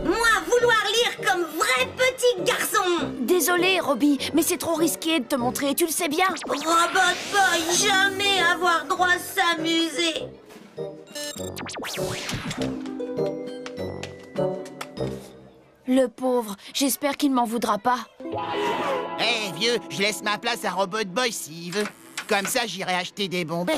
Speaker 3: Moi, vouloir lire comme vrai petit garçon.
Speaker 11: Désolé, Robbie, mais c'est trop risqué de te montrer, tu le sais bien.
Speaker 3: Robotboy, jamais avoir droit à s'amuser.
Speaker 11: Le pauvre, j'espère qu'il m'en voudra pas.
Speaker 4: Hé, vieux, je laisse ma place à Robotboy s'il veut. Comme ça, j'irai acheter des bonbons.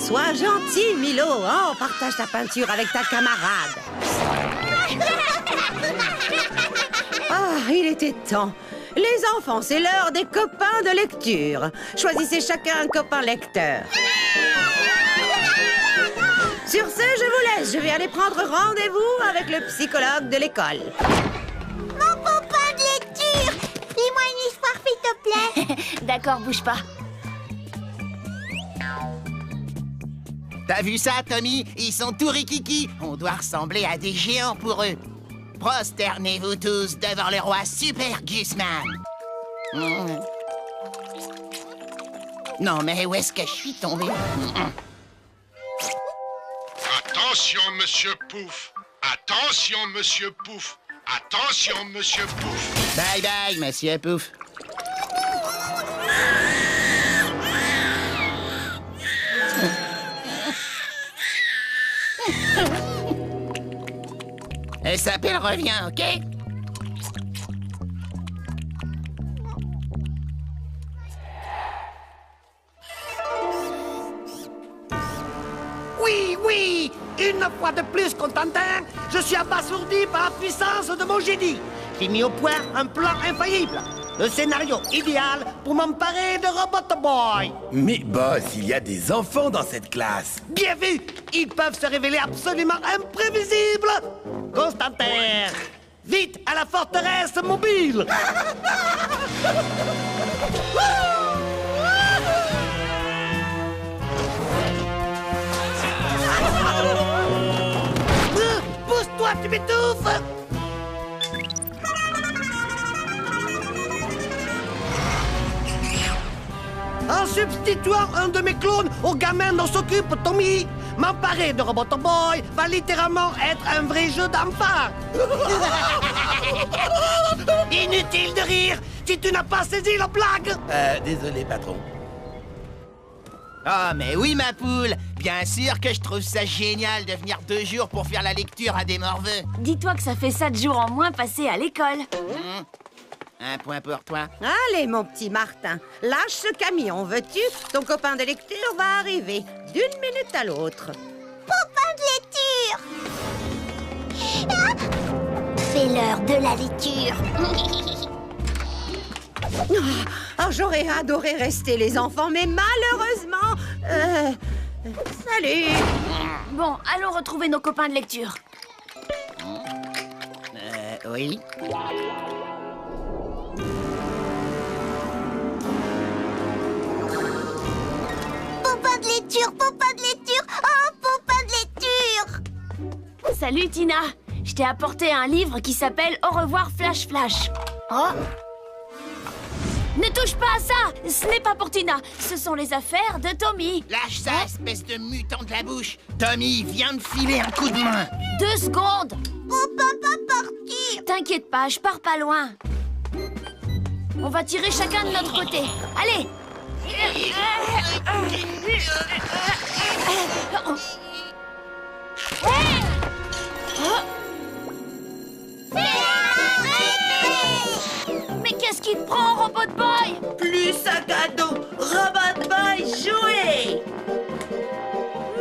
Speaker 13: Sois gentil, Milo. Oh, partage ta peinture avec ta camarade. Ah, il était temps. Les enfants, c'est l'heure des copains de lecture. Choisissez chacun un copain lecteur. Je vais aller prendre rendez-vous avec le psychologue de l'école.
Speaker 1: Mon copain de lecture! Dis-moi une histoire, s'il te plaît.
Speaker 11: D'accord, bouge pas.
Speaker 4: T'as vu ça, Tommy? Ils sont tout rikiki. On doit ressembler à des géants pour eux. Prosternez-vous tous devant le roi Super Gusman. Non, mais où est-ce que je suis tombé?
Speaker 14: Attention, monsieur Pouf. Attention, monsieur Pouf. Attention, monsieur Pouf.
Speaker 4: Bye bye, monsieur Pouf. Elle s'appelle Reviens, ok?
Speaker 5: Oui, oui! Une fois de plus, Constantin, je suis abasourdi par la puissance de mon génie. J'ai mis au point un plan infaillible. Le scénario idéal pour m'emparer de Robot Boy.
Speaker 15: Mais boss, il y a des enfants dans cette classe.
Speaker 5: Bien vu! Ils peuvent se révéler absolument imprévisibles. Constantin, vite à la forteresse mobile. Pousse-toi, tu m'étouffes! En substituant un de mes clones au gamin dont s'occupe Tommy, m'emparer de Robot Boy va littéralement être un vrai jeu d'enfant. Inutile de rire si tu n'as pas saisi la blague.
Speaker 15: Désolé, patron.
Speaker 4: Ah, mais oui, ma poule! Bien sûr que je trouve ça génial de venir 2 jours pour faire la lecture à des morveux.
Speaker 11: Dis-toi que ça fait 7 jours en moins passés à l'école.
Speaker 4: Un point pour toi.
Speaker 13: Allez, mon petit Martin, lâche ce camion, veux-tu? Ton copain de lecture va arriver, d'une minute à l'autre.
Speaker 1: Copain de lecture! Ah, c'est l'heure de la lecture.
Speaker 13: Oh, j'aurais adoré rester, les enfants, mais malheureusement... Salut!
Speaker 11: Bon, allons retrouver nos copains de lecture.
Speaker 4: Oui.
Speaker 1: Copain de lecture, copain de lecture, oh, copain de lecture!
Speaker 11: Salut, Tina. Je t'ai apporté un livre qui s'appelle Au revoir, Flash Flash. Oh! Ne touche pas à ça! Ce n'est pas pour Tina. Ce sont les affaires de Tommy.
Speaker 4: Lâche ça, espèce de mutant de la bouche. Tommy vient de filer un coup de main.
Speaker 11: 2 secondes.
Speaker 1: On peut pas partir.
Speaker 11: T'inquiète pas, je pars pas loin. On va tirer chacun de notre côté. Allez! Mais qu'est-ce qui te prend, Robot Boy?
Speaker 7: Plus sac à dos, Robot Boy, jouez!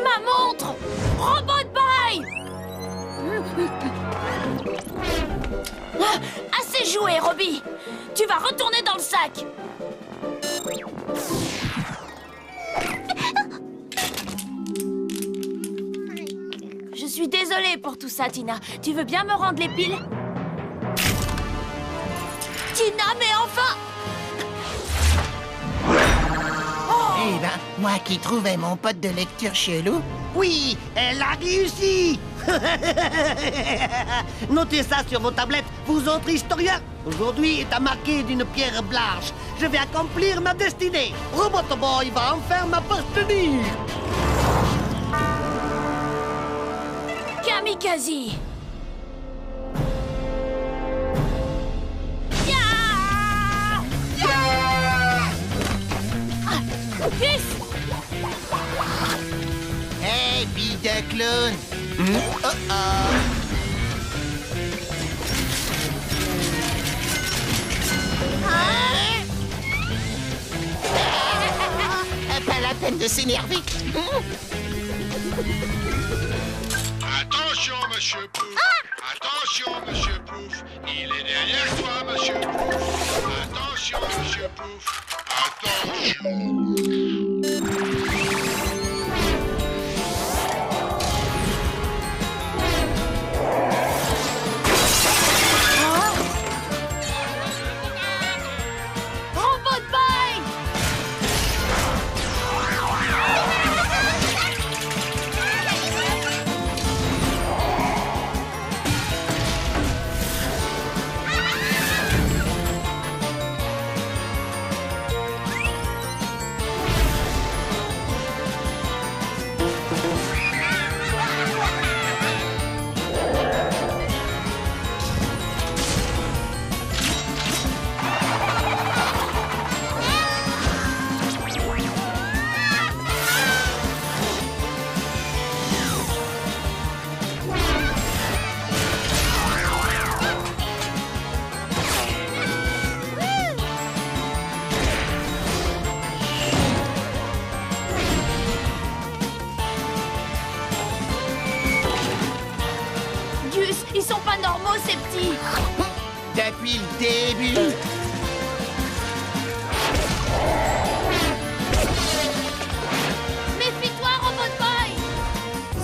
Speaker 11: Ma montre! Robot Boy! Assez joué, Robbie! Tu vas retourner dans le sac! Je suis désolée pour tout ça, Tina. Tu veux bien me rendre les piles? Tina, mais enfin!
Speaker 4: Eh ben, moi qui trouvais mon pote de lecture chelou.
Speaker 5: Oui, elle a réussi. Notez ça sur vos tablettes, vous autres historiens. Aujourd'hui est à marquer d'une pierre blanche. Je vais accomplir ma destinée. Robot Boy va enfin m'appartenir.
Speaker 11: Kamikaze! Gus!
Speaker 4: Hey, bille de clown! Oh oh! Pas la peine de s'énerver.
Speaker 14: Attention, monsieur Pouf. Attention, monsieur Pouf. Il est derrière toi, monsieur Pouf. Attention, monsieur Pouf. Attention.
Speaker 11: sont pas normaux, ces petits.
Speaker 4: Depuis le début.
Speaker 11: Méfie-toi, Robot Boy.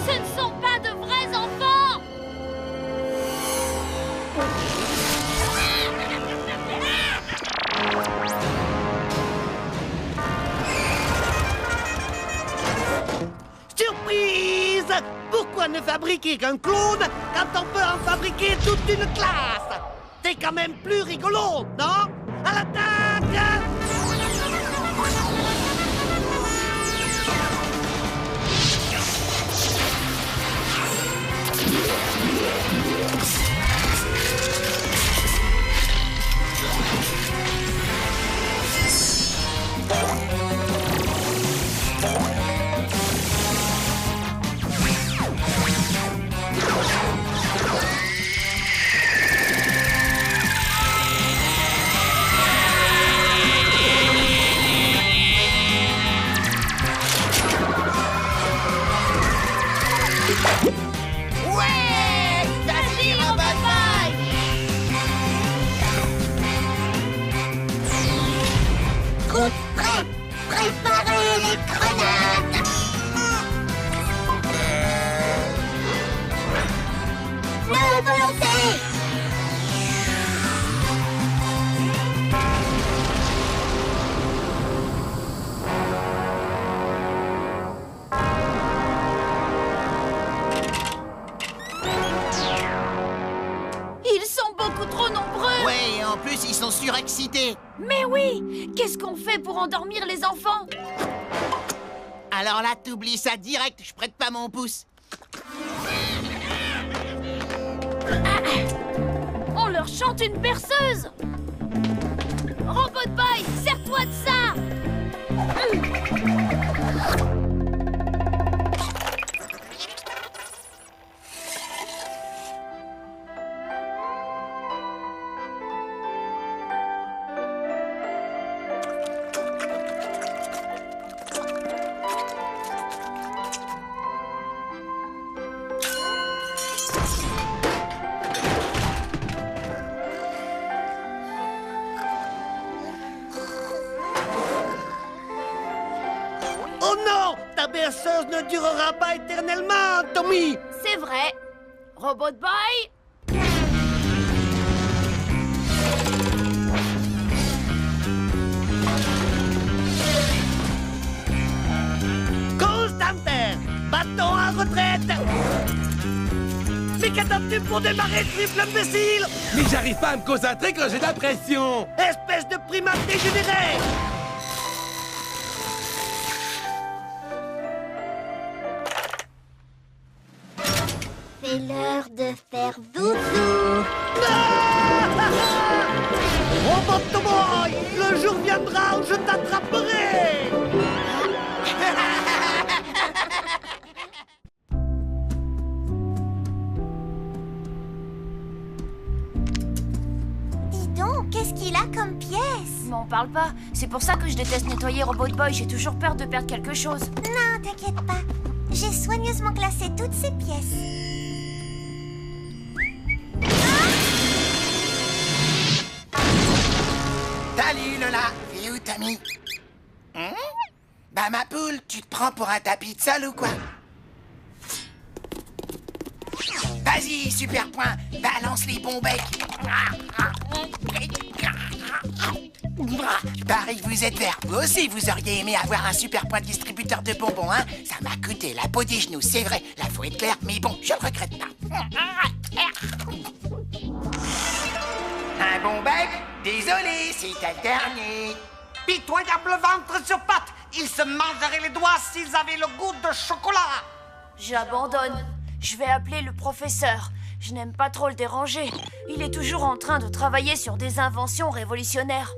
Speaker 11: Ce ne sont pas de vrais enfants.
Speaker 5: Surprise! Pourquoi ne fabriquer qu'un clone quand on peut en fabriquer toute une classe? C'est quand même plus rigolo, non? À l'attaque!
Speaker 1: Ouais! Vas-y, Robot Boy! Coup prêt! Préparez les grenades! La volonté!
Speaker 11: Ils sont beaucoup trop nombreux.
Speaker 4: Ouais, et en plus, ils sont surexcités.
Speaker 11: Mais oui. Qu'est-ce qu'on fait pour endormir les enfants?
Speaker 4: Alors là, t'oublies ça direct, je prête pas mon pouce.
Speaker 11: On leur chante une berceuse. Robot Boy, sers-toi de ça.
Speaker 5: Oh non! Ta berceuse ne durera pas éternellement, Tommy!
Speaker 11: C'est vrai. Robot Boy.
Speaker 5: Constantin! Bâton en retraite! Mais qu'attends-tu pour démarrer, triple imbécile?
Speaker 15: Mais j'arrive pas à me concentrer quand j'ai de la pression.
Speaker 5: Espèce de primate dégénéré!
Speaker 1: C'est l'heure de faire doudou.
Speaker 5: Robot Boy! Le jour viendra où je t'attraperai!
Speaker 1: Dis donc, qu'est-ce qu'il a comme pièce?
Speaker 11: M'en parle pas. C'est pour ça que je déteste nettoyer Robot Boy. J'ai toujours peur de perdre quelque chose.
Speaker 1: Non, t'inquiète pas. J'ai soigneusement classé toutes ces pièces.
Speaker 4: Salut Lola, et où t'as mis? Bah ma poule, tu te prends pour un tapis de sol ou quoi? Vas-y, super point, balance les bons becs. Pareil que vous êtes vert. Vous aussi, vous auriez aimé avoir un super point distributeur de bonbons, hein? Ça m'a coûté la peau des genoux, c'est vrai. Là, faut être clair, mais bon, je le regrette pas. Un bon bec? Désolé, c'est le dernier.
Speaker 5: Pitoyable ventre sur pattes! Ils se mangeraient les doigts s'ils avaient le goût de chocolat!
Speaker 11: J'abandonne. Je vais appeler le professeur. Je n'aime pas trop le déranger. Il est toujours en train de travailler sur des inventions révolutionnaires.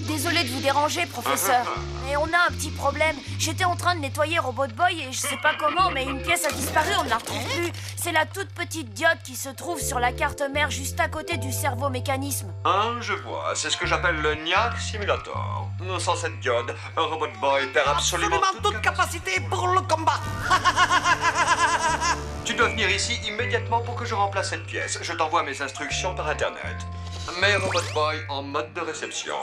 Speaker 11: Désolé de vous déranger, professeur. Mais on a un petit problème. J'étais en train de nettoyer Robot Boy et je sais pas comment, mais une pièce a disparu, on ne la retrouve plus. C'est la toute petite diode qui se trouve sur la carte mère juste à côté du cerveau-mécanisme.
Speaker 8: Ah, je vois. C'est ce que j'appelle le NIAC Simulator. Sans cette diode, un Robot Boy perd absolument
Speaker 5: Toute capacité pour le combat!
Speaker 8: Tu dois venir ici immédiatement pour que je remplace cette pièce. Je t'envoie mes instructions par Internet. Mets Robot Boy en mode de réception.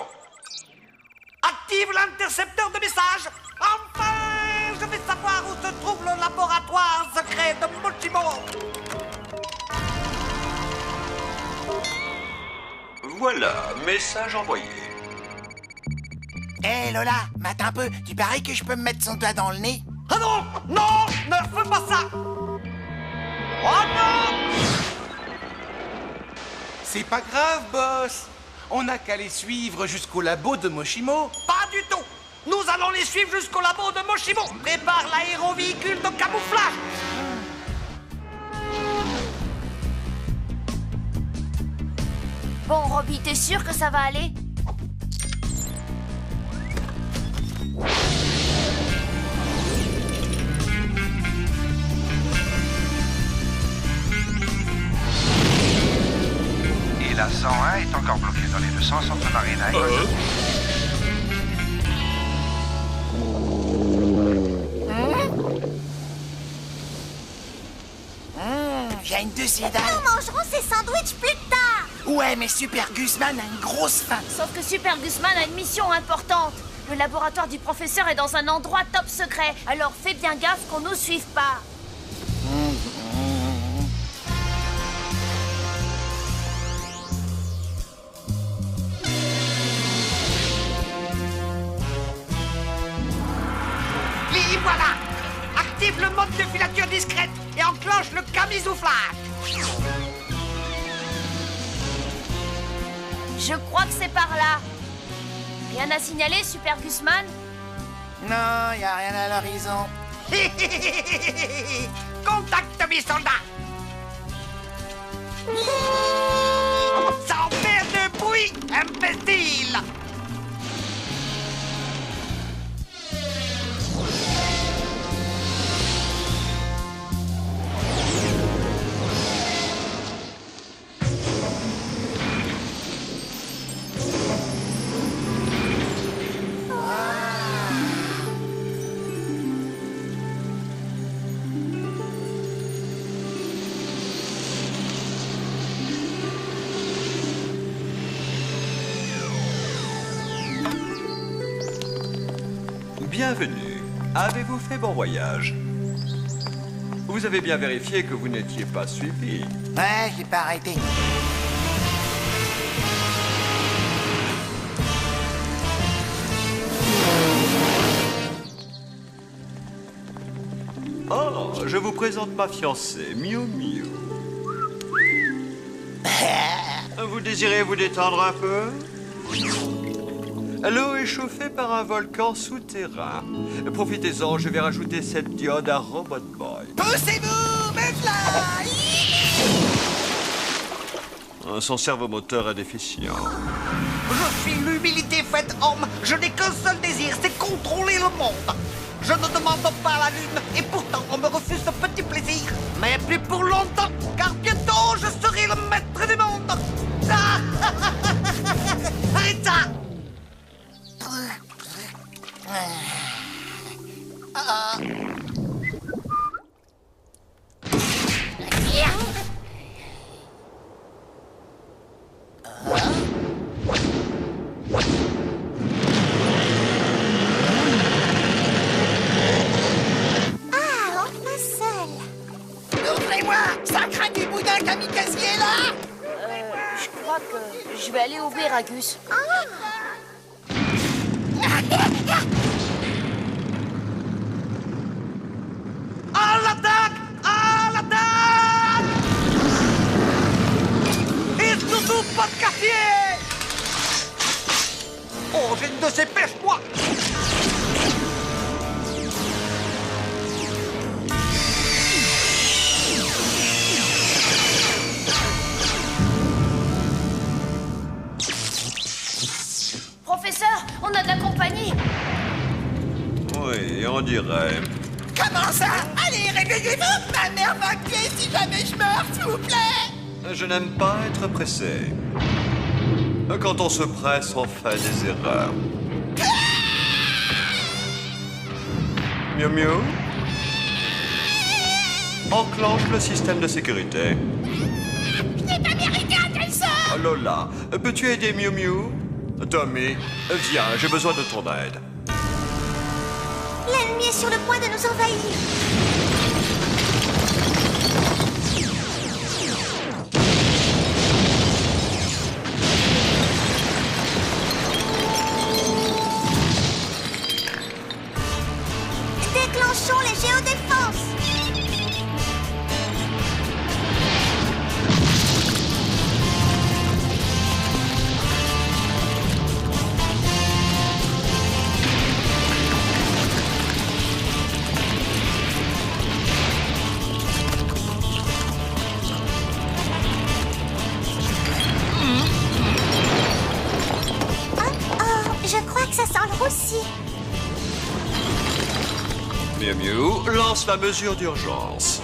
Speaker 5: Active l'intercepteur de messages. Enfin, je vais savoir où se trouve le laboratoire secret de Mochimo.
Speaker 8: Voilà, message envoyé.
Speaker 4: Hé Lola, mate un peu, tu parais que je peux me mettre son doigt dans le nez?
Speaker 5: Ah non, non, ne fais pas ça. Oh non!
Speaker 6: C'est pas grave, boss. On n'a qu'à les suivre jusqu'au labo de Mochimo.
Speaker 5: Pas du tout. Nous allons les suivre jusqu'au labo de Mochimo. Prépare l'aérovéhicule de camouflage.
Speaker 11: Bon, Robbie, t'es sûr que ça va aller?
Speaker 16: Et la 101 est encore bloquée dans les deux sens entre Marina et
Speaker 4: J'ai une deuxième dalle.
Speaker 1: Nous mangerons ces sandwichs plus tard.
Speaker 4: Ouais, mais Super Gusman a une grosse faim.
Speaker 11: Sauf que Super Gusman a une mission importante. Le laboratoire du professeur est dans un endroit top secret. Alors fais bien gaffe qu'on nous suive pas.
Speaker 5: Y voilà. Active le mode de filature discrète et enclenche le camisouflage.
Speaker 11: Je crois que c'est par là. Rien à signaler, Super Gusman?
Speaker 4: Non, y a rien à l'horizon.
Speaker 5: Contacte mes soldats. Sans faire de bruit, imbécile.
Speaker 8: Bienvenue. Avez-vous fait bon voyage? Vous avez bien vérifié que vous n'étiez pas suivi.
Speaker 4: Ouais, j'ai pas arrêté.
Speaker 8: Oh, je vous présente ma fiancée, Miu Miu. Vous désirez vous détendre un peu? L'eau est chauffée par un volcan souterrain. Profitez-en, je vais rajouter cette diode à Robot Boy.
Speaker 4: Poussez-vous, mes fly!
Speaker 8: Son servomoteur est déficient.
Speaker 5: Je suis l'humilité faite homme. Je n'ai qu'un seul désir, c'est contrôler le monde. Je ne demande pas la lune, et pourtant on me refuse ce petit plaisir. Mais plus pour longtemps, car bientôt je serai le maître du monde. Arrête ça!
Speaker 4: Ouvrez-moi! Ça craint du boudin kamikazier, là!
Speaker 11: Je crois que je vais aller ouvrir à Gus.
Speaker 5: À l'attaque! À l'attaque! Et surtout pas de quartier! Oh, j'ai une de ces pêches, moi!
Speaker 11: Professeur, on a de la compagnie.
Speaker 8: Oui, on dirait.
Speaker 4: Comment ça? Allez, réveillez-vous! Ma mère va crier si jamais je meurs, s'il vous plaît!
Speaker 8: Je n'aime pas être pressé. Quand on se presse, on fait des erreurs. Miu Miu? enclenche le système de sécurité.
Speaker 1: Je n'ai pas mérité un tel sort.
Speaker 8: Lola, peux-tu aider Miu Miu? Tommy, viens, j'ai besoin de ton aide.
Speaker 1: L'ennemi est sur le point de nous envahir. Déclenchons les géodéfenses. Je crois que ça sent le roussi.
Speaker 8: Miu Miu, lance la mesure d'urgence.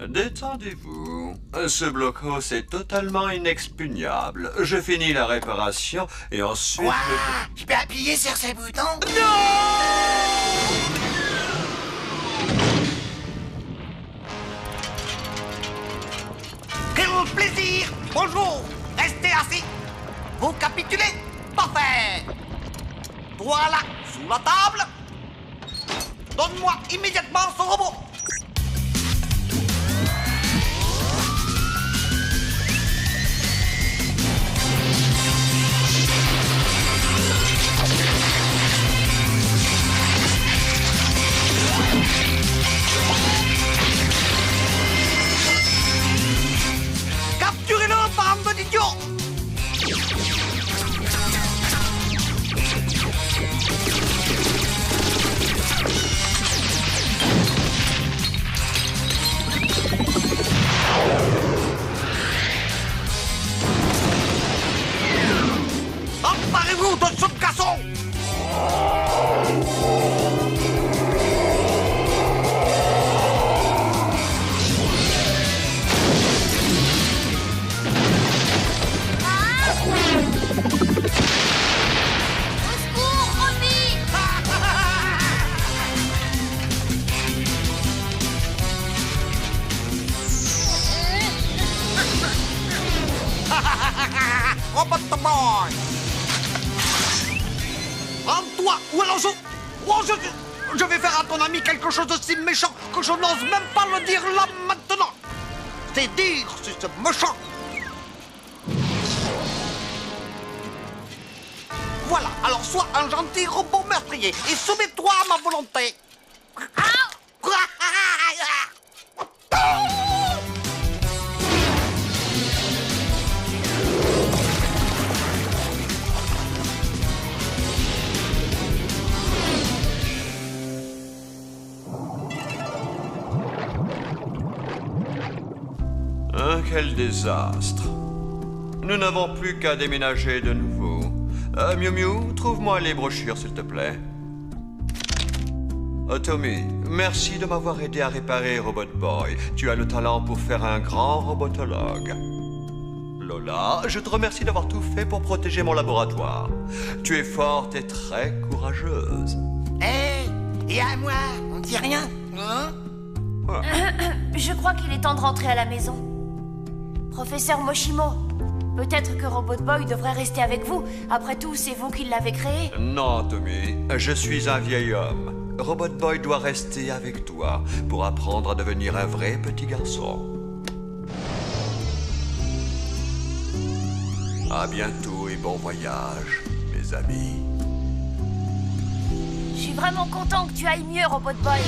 Speaker 8: Détendez-vous. Ce blocos est totalement inexpugnable. Je finis la réparation et ensuite...
Speaker 4: Je peux appuyer sur ce bouton?
Speaker 5: Quel plaisir! Bonjour! Restez assis! Vous capitulez? Parfait! Toi là, sous la table! Donne-moi immédiatement ce robot! Capturez-le, bande d'idiots! Emparez-vous de ce casson! Robot Boy! Rends-toi! Ou alors je vais faire à ton ami quelque chose de si méchant que je n'ose même pas le dire là maintenant! C'est dire si c'est méchant! Voilà, alors sois un gentil robot meurtrier et soumets-toi à ma volonté!
Speaker 8: Quel désastre. Nous n'avons plus qu'à déménager de nouveau. Miu Miu, trouve-moi les brochures, s'il te plaît. Tommy, merci de m'avoir aidé à réparer Robot Boy. Tu as le talent pour faire un grand robotologue. Lola, je te remercie d'avoir tout fait pour protéger mon laboratoire. Tu es forte et très courageuse.
Speaker 4: Et à moi, on dit rien, hein?
Speaker 11: Je crois qu'il est temps de rentrer à la maison. Professeur Moshimo, peut-être que Robot Boy devrait rester avec vous. Après tout, c'est vous qui l'avez créé.
Speaker 8: Non, Tommy, je suis un vieil homme. Robot Boy doit rester avec toi pour apprendre à devenir un vrai petit garçon. À bientôt et bon voyage, mes amis.
Speaker 11: Je suis vraiment content que tu ailles mieux, Robot Boy.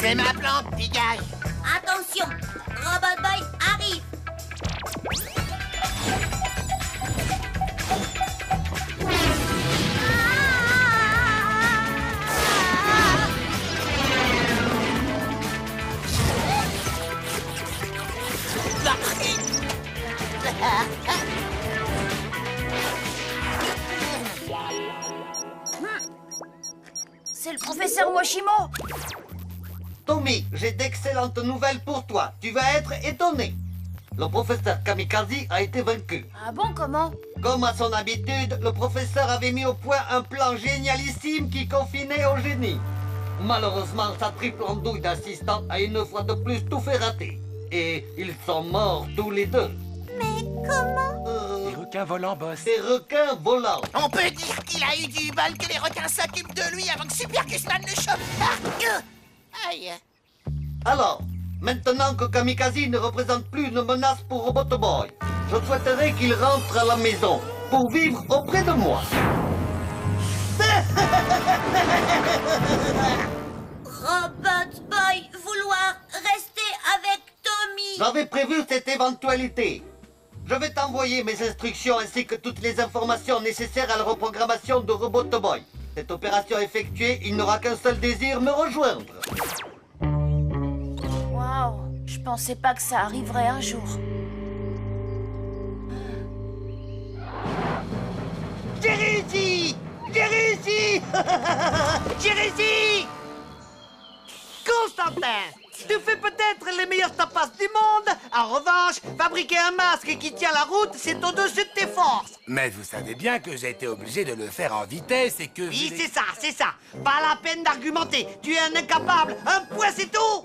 Speaker 4: C'est ma plante, dégage.
Speaker 1: Attention, Robot Boy arrive.
Speaker 2: c'est le professeur Moshimo.
Speaker 5: Tommy, j'ai d'excellentes nouvelles pour toi. Tu vas être étonné. Le professeur Kamikaze a été vaincu.
Speaker 2: Ah bon, comment?
Speaker 5: Comme à son habitude, le professeur avait mis au point un plan génialissime qui confinait au génie. Malheureusement, sa triple andouille d'assistant a une fois de plus tout fait rater. Et ils sont morts tous les deux.
Speaker 1: Mais comment?
Speaker 6: Des requins volants, boss.
Speaker 5: Des requins volants.
Speaker 4: On peut dire qu'il a eu du bol que les requins s'occupent de lui avant que Super Gusman le chope. Aïe.
Speaker 5: Alors, maintenant que Kamikaze ne représente plus une menace pour Robot Boy, je souhaiterais qu'il rentre à la maison pour vivre auprès de moi.
Speaker 3: Robot Boy vouloir rester avec Tommy.
Speaker 5: J'avais prévu cette éventualité. Je vais t'envoyer mes instructions ainsi que toutes les informations nécessaires à la reprogrammation de Robot Boy. Cette opération effectuée, il n'aura qu'un seul désir, me rejoindre.
Speaker 2: Waouh, je pensais pas que ça arriverait un jour.
Speaker 5: J'ai réussi! J'ai réussi! J'ai réussi! Constantin, tu fais peut-être les meilleures tapas du monde. En revanche, fabriquer un masque qui tient la route, c'est au-dessus de tes forces.
Speaker 6: Mais vous savez bien que j'ai été obligé de le faire en vitesse et que...
Speaker 5: Oui, c'est ça, c'est ça. Pas la peine d'argumenter. Tu es un incapable. Un point, c'est tout.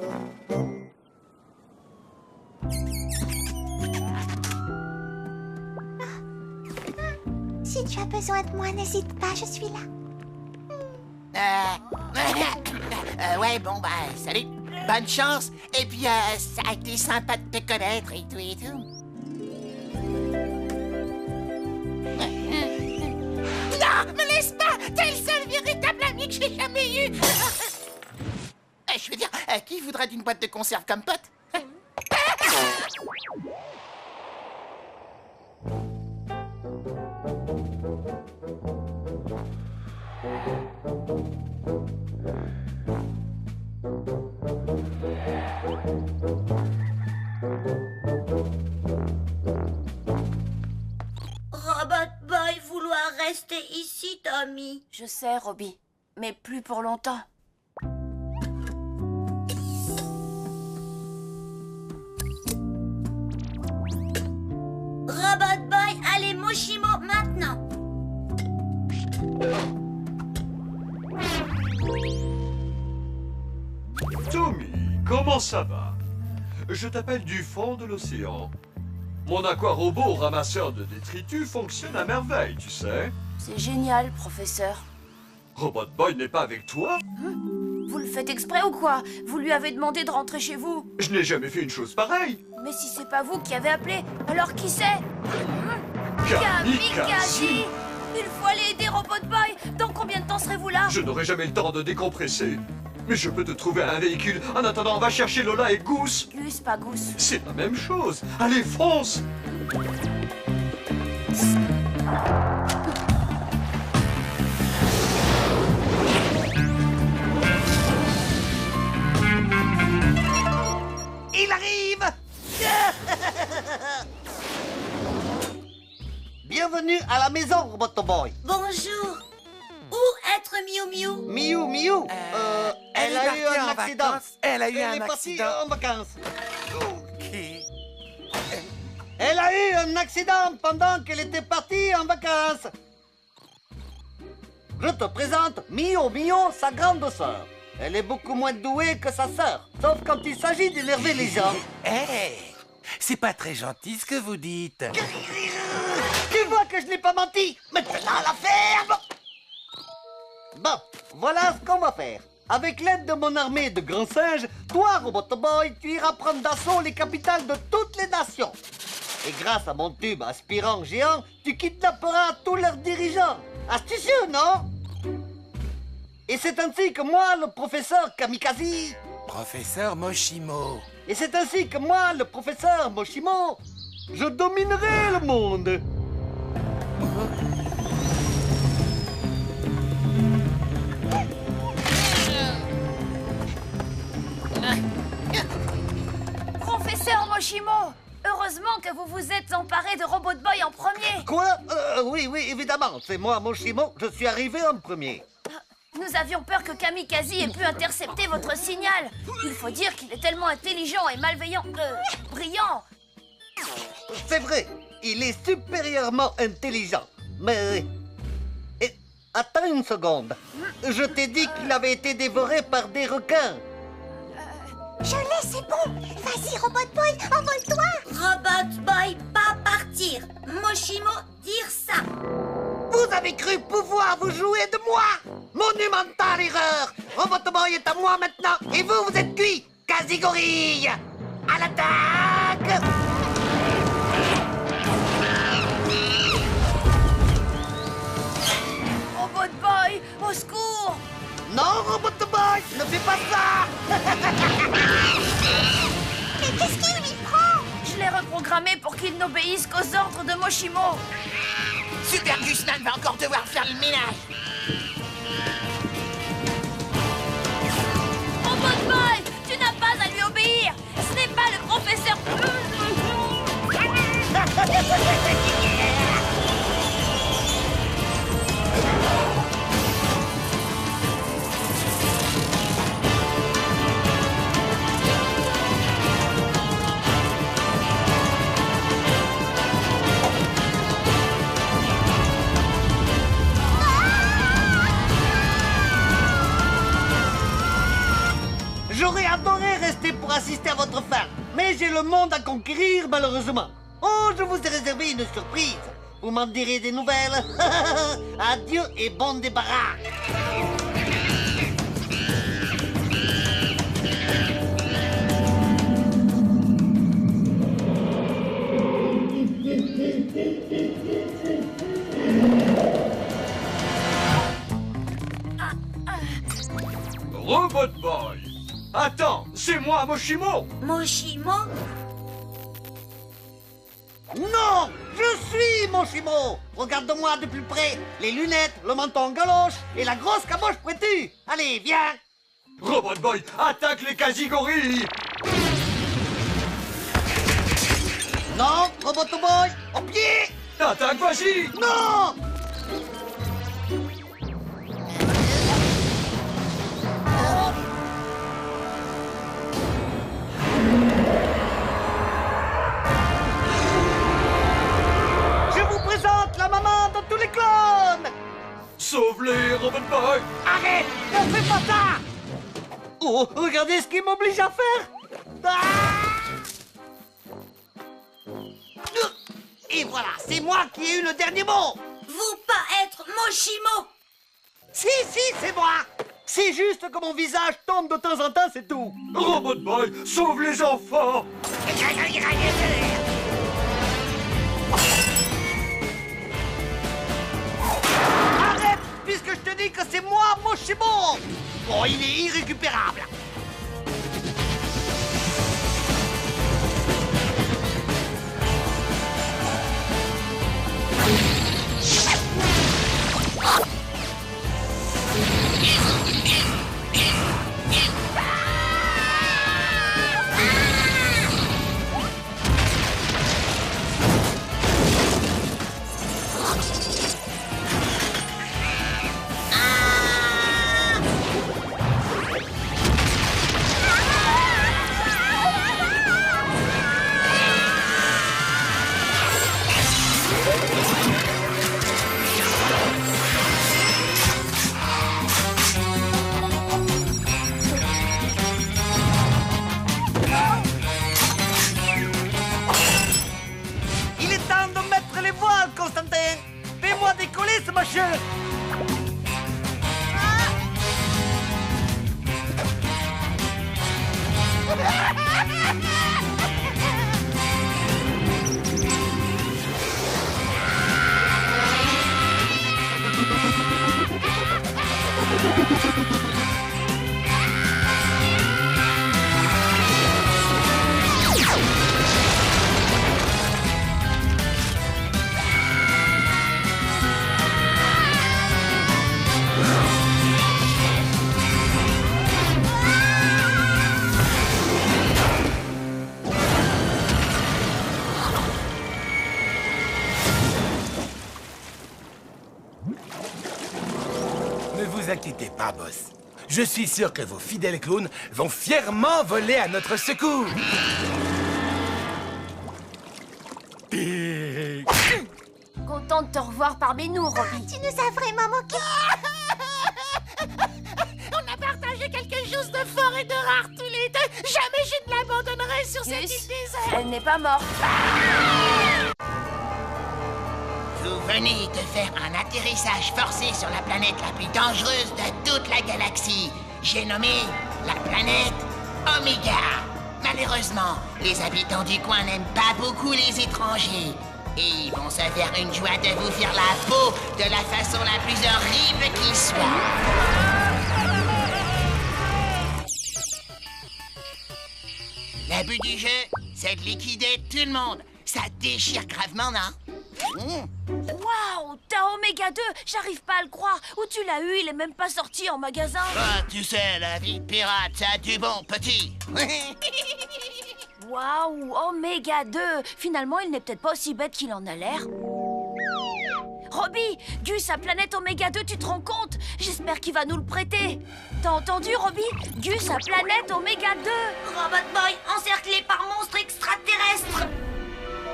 Speaker 1: Si tu as besoin de moi, n'hésite pas, je suis là.
Speaker 4: Ouais, bon, bah, salut. Bonne chance. Et puis, ça a été sympa de te connaître et tout et tout. Non, me laisse pas. T'es le seul véritable ami que j'ai jamais eu. Je veux dire, qui voudrait d'une boîte de conserve comme pote?
Speaker 3: Robot Boy vouloir rester ici, Tommy.
Speaker 2: Je sais, Robbie, mais plus pour longtemps.
Speaker 3: Robot Boy, allez Moshimo maintenant.
Speaker 17: Tommy, comment ça va? Je t'appelle du fond de l'océan. Mon aquarobot ramasseur de détritus fonctionne à merveille, tu sais.
Speaker 2: C'est génial, professeur.
Speaker 17: Robot Boy n'est pas avec toi?
Speaker 2: Vous le faites exprès ou quoi? Vous lui avez demandé de rentrer chez vous.
Speaker 17: Je n'ai jamais fait une chose pareille.
Speaker 2: Mais si c'est pas vous qui avez appelé, alors qui c'est?
Speaker 17: Kamikaze!
Speaker 2: Il faut aller aider Robot Boy. Dans combien de temps serez-vous là?
Speaker 17: Je n'aurai jamais le temps de décompresser. Mais je peux te trouver un véhicule. En attendant, on va chercher Lola et Goose.
Speaker 2: Gus, pas Goose.
Speaker 17: C'est la même chose. Allez, fonce!
Speaker 5: Il arrive! Bienvenue à la maison, Robot Boy.
Speaker 3: Bonjour. Où être Miu Miu?
Speaker 5: Miu Miu, elle a eu un accident.
Speaker 6: Elle a eu un
Speaker 5: Elle est partie
Speaker 6: accident.
Speaker 5: en vacances.
Speaker 6: Ok.
Speaker 5: Elle a eu un accident pendant qu'elle était partie en vacances. Je te présente Mio Mio, sa grande sœur. Elle est beaucoup moins douée que sa sœur, sauf quand il s'agit d'énerver les gens.
Speaker 6: C'est pas très gentil ce que vous dites.
Speaker 5: Tu vois que je n'ai pas menti. Maintenant, la ferme. Bon, voilà ce qu'on va faire. Avec l'aide de mon armée de grands singes, toi, Robot Boy, tu iras prendre d'assaut les capitales de toutes les nations. Et grâce à mon tube aspirant géant, tu kidnapperas tous leurs dirigeants. Astucieux, non? Et c'est ainsi que moi, le professeur Kamikaze...
Speaker 6: Professeur Moshimo.
Speaker 5: Et c'est ainsi que moi, le professeur Moshimo, je dominerai le monde.
Speaker 2: Professeur Moshimo, heureusement que vous vous êtes emparé de Robot Boy en premier.
Speaker 5: Quoi? Oui, évidemment, c'est moi, Moshimo, je suis arrivé en premier.
Speaker 11: Nous avions peur que Kamikaze ait pu intercepter votre signal. Il faut dire qu'il est tellement intelligent et malveillant... brillant.
Speaker 5: C'est vrai, il est supérieurement intelligent. Mais... attends une seconde. Je t'ai dit qu'il avait été dévoré par des requins.
Speaker 1: Je l'ai, c'est bon. Vas-y, Robot Boy, envole-toi.
Speaker 3: Robot Boy, pas partir. Moshimo, dire ça.
Speaker 5: Vous avez cru pouvoir vous jouer de moi? Monumentale erreur. Robot Boy est à moi maintenant. Et vous, vous êtes cuits. Quasi-gorille. À l'attaque.
Speaker 2: Robot Boy, au secours!
Speaker 5: Non, Robot Boy, ne fais pas ça.
Speaker 1: Mais qu'est-ce qu'il lui prend?
Speaker 2: Je l'ai reprogrammé pour qu'il n'obéisse qu'aux ordres de Moshimo.
Speaker 4: Super Gusman va encore devoir faire le ménage.
Speaker 2: Robot Boy, tu n'as pas à lui obéir. Ce n'est pas le professeur...
Speaker 5: J'aurais adoré rester pour assister à votre fin, mais j'ai le monde à conquérir malheureusement. Oh, je vous ai réservé une surprise. Vous m'en direz des nouvelles. Adieu et bon débarras.
Speaker 17: Robot Boy! Attends, c'est moi, Moshimo!
Speaker 3: Moshimo?
Speaker 5: Non, je suis Moshimo. Regarde-moi de plus près. Les lunettes, le menton en galoche et la grosse caboche pointue. Allez, viens.
Speaker 17: Robot Boy, attaque les quasi-gorilles!
Speaker 5: Non, Robot Boy, au pied.
Speaker 17: Attaque, vas-y!
Speaker 5: Non. Je vous présente la maman de tous les clones.
Speaker 17: Sauve-les, Robot Boy!
Speaker 5: Arrête, ne fais pas ça. Oh, regardez ce qu'il m'oblige à faire. Et voilà, c'est moi qui ai eu le dernier mot.
Speaker 3: Vous pas être Moshimo!
Speaker 5: Si, c'est moi. C'est juste que mon visage tombe de temps en temps, c'est tout.
Speaker 17: Robot Boy, sauve les enfants!
Speaker 5: Arrête, puisque je te dis que c'est moi, Moshimo. Oh, il est irrécupérable. Il est temps de mettre les voiles, Constantin. Fais-moi décoller ce machin.
Speaker 15: vous inquiétez pas, boss. Je suis sûr que vos fidèles clowns vont fièrement voler à notre secours.
Speaker 11: Content de te revoir parmi nous, Robbie.
Speaker 1: Tu nous as vraiment manqué.
Speaker 4: On a partagé quelque chose de fort et de rare tous les deux. Jamais je ne l'abandonnerai sur cette île déserte.
Speaker 11: Elle n'est pas morte.
Speaker 4: Vous venez de faire un atterrissage forcé sur la planète la plus dangereuse de toute la galaxie. J'ai nommé la planète Oméga. Malheureusement, les habitants du coin n'aiment pas beaucoup les étrangers. Et ils vont se faire une joie de vous faire la peau de la façon la plus horrible qui soit. Le but du jeu, c'est de liquider tout le monde. Ça déchire gravement, non?
Speaker 11: Waouh, t'as Oméga 2, j'arrive pas à le croire. Où tu l'as eu? Il est même pas sorti en magasin.
Speaker 4: Ah, tu sais, la vie de pirate, ça a du bon, petit.
Speaker 11: Waouh, Oméga 2. Finalement, il n'est peut-être pas aussi bête qu'il en a l'air. Robbie, Gus a planète Oméga 2, tu te rends compte? J'espère qu'il va nous le prêter. T'as entendu, Robbie? Gus a planète Oméga 2.
Speaker 3: Robot Boy encerclé par monstres extraterrestres.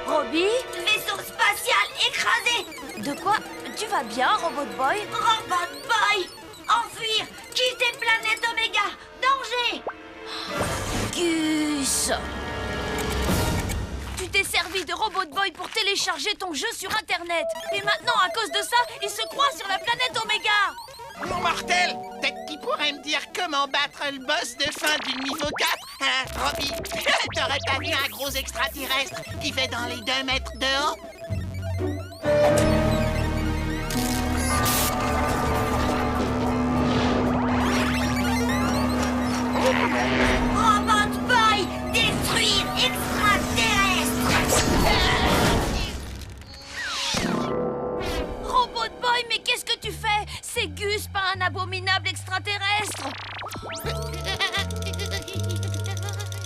Speaker 11: Robbie?
Speaker 3: Vaisseau spatial écrasé.
Speaker 11: De quoi? Tu vas bien, Robot Boy?
Speaker 3: Robot Boy, enfuir, quitter planète Oméga, danger.
Speaker 11: Gus! Tu t'es servi de Robot Boy pour télécharger ton jeu sur Internet. Et maintenant, à cause de ça, il se croit sur la planète Oméga.
Speaker 4: Mon mortel, peut-être qu'il pourrait me dire comment battre le boss de fin du niveau 4, hein, Robbie? T'aurais pas vu un gros extraterrestre qui fait dans les 2 mètres de haut?
Speaker 3: Robot Boy, détruire extraterrestre.
Speaker 11: Robot Boy, mais qu'est-ce que tu fais? C'est Gus, pas un abominable extraterrestre.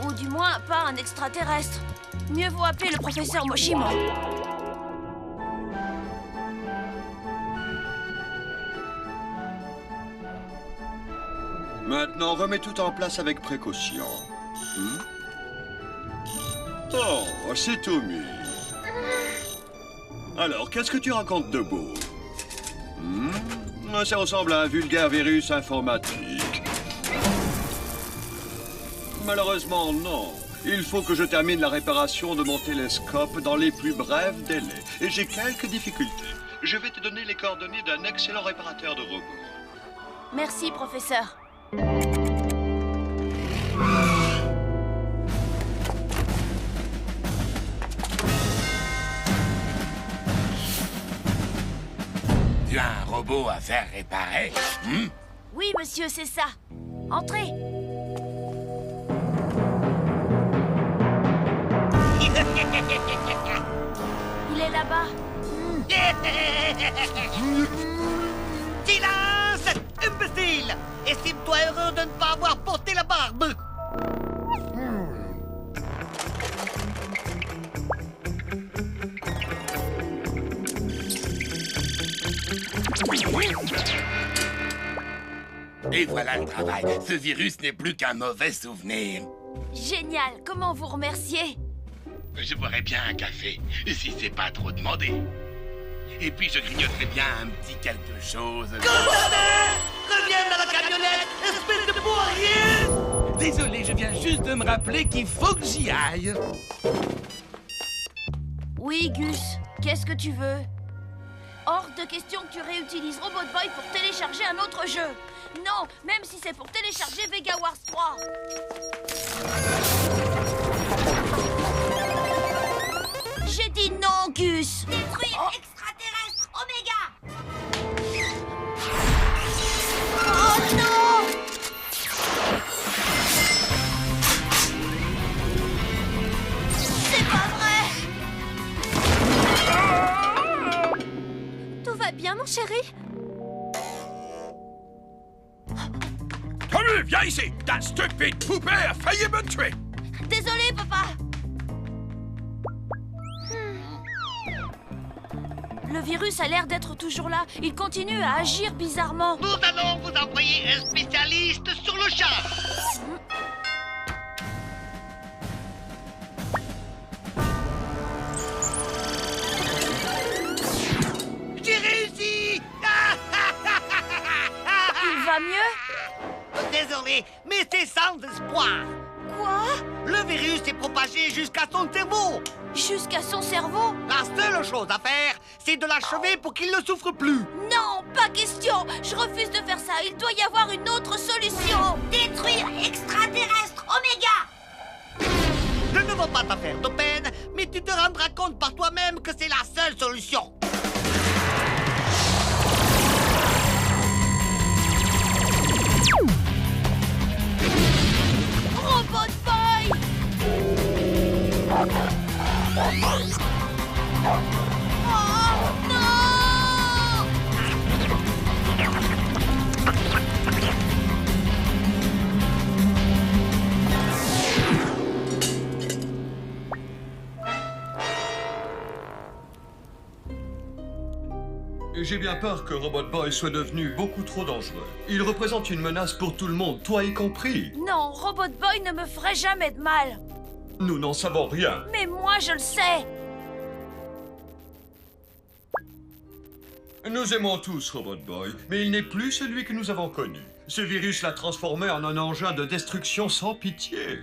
Speaker 11: Ou du moins, pas un extraterrestre. Mieux vaut appeler le professeur Moshimo.
Speaker 8: Maintenant, remets tout en place avec précaution. Oh, c'est Tommy. Alors, qu'est-ce que tu racontes de beau? Ça ressemble à un vulgaire virus informatique. Malheureusement, non. Il faut que je termine la réparation de mon télescope dans les plus brefs délais. Et j'ai quelques difficultés. Je vais te donner les coordonnées d'un excellent réparateur de robots.
Speaker 11: Merci, professeur.
Speaker 9: Tu as un robot à faire réparer?
Speaker 11: Oui, monsieur, c'est ça. Entrez. Il est là-bas.
Speaker 5: Silence! Imbécile! Estime-toi heureux de ne pas avoir porté la barbe!
Speaker 9: Et voilà le travail. Ce virus n'est plus qu'un mauvais souvenir.
Speaker 11: Génial. Comment vous remercier?
Speaker 9: Je boirais bien un café, si c'est pas trop demandé. Et puis je grignoterais bien un petit quelque chose.
Speaker 5: Condamné! Reviens dans la camionnette, espèce de pourrier!
Speaker 15: Désolé, je viens juste de me rappeler qu'il faut que j'y aille.
Speaker 11: Oui, Gus. Qu'est-ce que tu veux? Hors de question que tu réutilises Robot Boy pour télécharger un autre jeu. Non, même si c'est pour télécharger Vega Wars 3. J'ai dit non, Gus.
Speaker 3: Détruire extraterrestre Oméga.
Speaker 11: Oh non! C'est pas vrai! Tout va bien, mon chéri?
Speaker 9: Tommy, viens ici! Ta stupide poupée a failli me tuer!
Speaker 11: Désolé, papa. Le virus a l'air d'être toujours là. Il continue à agir bizarrement.
Speaker 5: Nous allons vous envoyer un spécialiste sur le champ. J'ai réussi.
Speaker 11: Il va mieux?
Speaker 5: Désolé, mais c'est sans espoir.
Speaker 11: Quoi?
Speaker 5: Le virus est propagé jusqu'à son cerveau.
Speaker 11: Jusqu'à son cerveau?
Speaker 5: La seule chose à faire, c'est de l'achever pour qu'il ne souffre plus.
Speaker 11: Non, pas question. Je refuse de faire ça. Il doit y avoir une autre solution.
Speaker 3: Détruire extraterrestre Oméga.
Speaker 5: Je ne veux pas te faire de peine, mais tu te rendras compte par toi-même que c'est la seule solution.
Speaker 11: Robot Boy! Oh non!
Speaker 8: J'ai bien peur que Robot Boy soit devenu beaucoup trop dangereux. Il représente une menace pour tout le monde, toi y compris.
Speaker 11: Non, Robot Boy ne me ferait jamais de mal.
Speaker 8: Nous n'en savons rien.
Speaker 11: Mais moi, je le sais.
Speaker 8: Nous aimons tous Robot Boy, mais il n'est plus celui que nous avons connu. Ce virus l'a transformé en un engin de destruction sans pitié.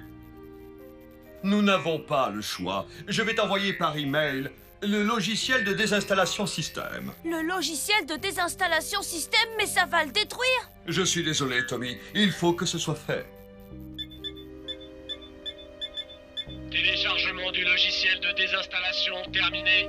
Speaker 8: Nous n'avons pas le choix. Je vais t'envoyer par email le logiciel de désinstallation système.
Speaker 11: Le logiciel de désinstallation système, mais ça va le détruire.
Speaker 8: Je suis désolé, Tommy. Il faut que ce soit fait.
Speaker 14: Téléchargement du logiciel de désinstallation terminé.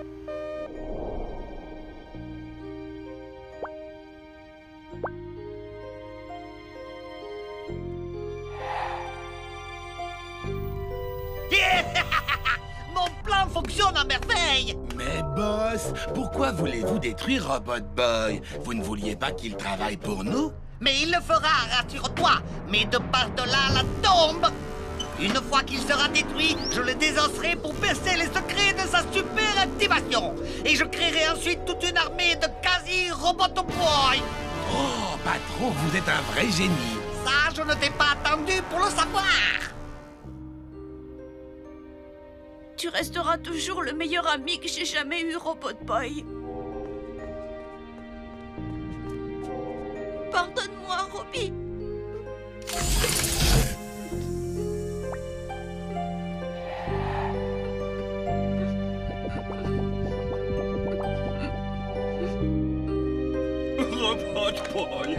Speaker 5: Mon plan fonctionne à merveille.
Speaker 15: Mais boss, pourquoi voulez-vous détruire Robot Boy? Vous ne vouliez pas qu'il travaille pour nous?
Speaker 5: Mais il le fera, rassure-toi. Mais de par-delà la tombe. Une fois qu'il sera détruit, je le désosserai pour percer les secrets de sa super activation. Et je créerai ensuite toute une armée de quasi-Robot Boy.
Speaker 15: Oh, patron, vous êtes un vrai génie.
Speaker 5: Ça, je ne t'ai pas attendu pour le savoir.
Speaker 11: Tu resteras toujours le meilleur ami que j'ai jamais eu, Robot Boy. Pardonne-moi, Robbie.
Speaker 8: Robot Boy.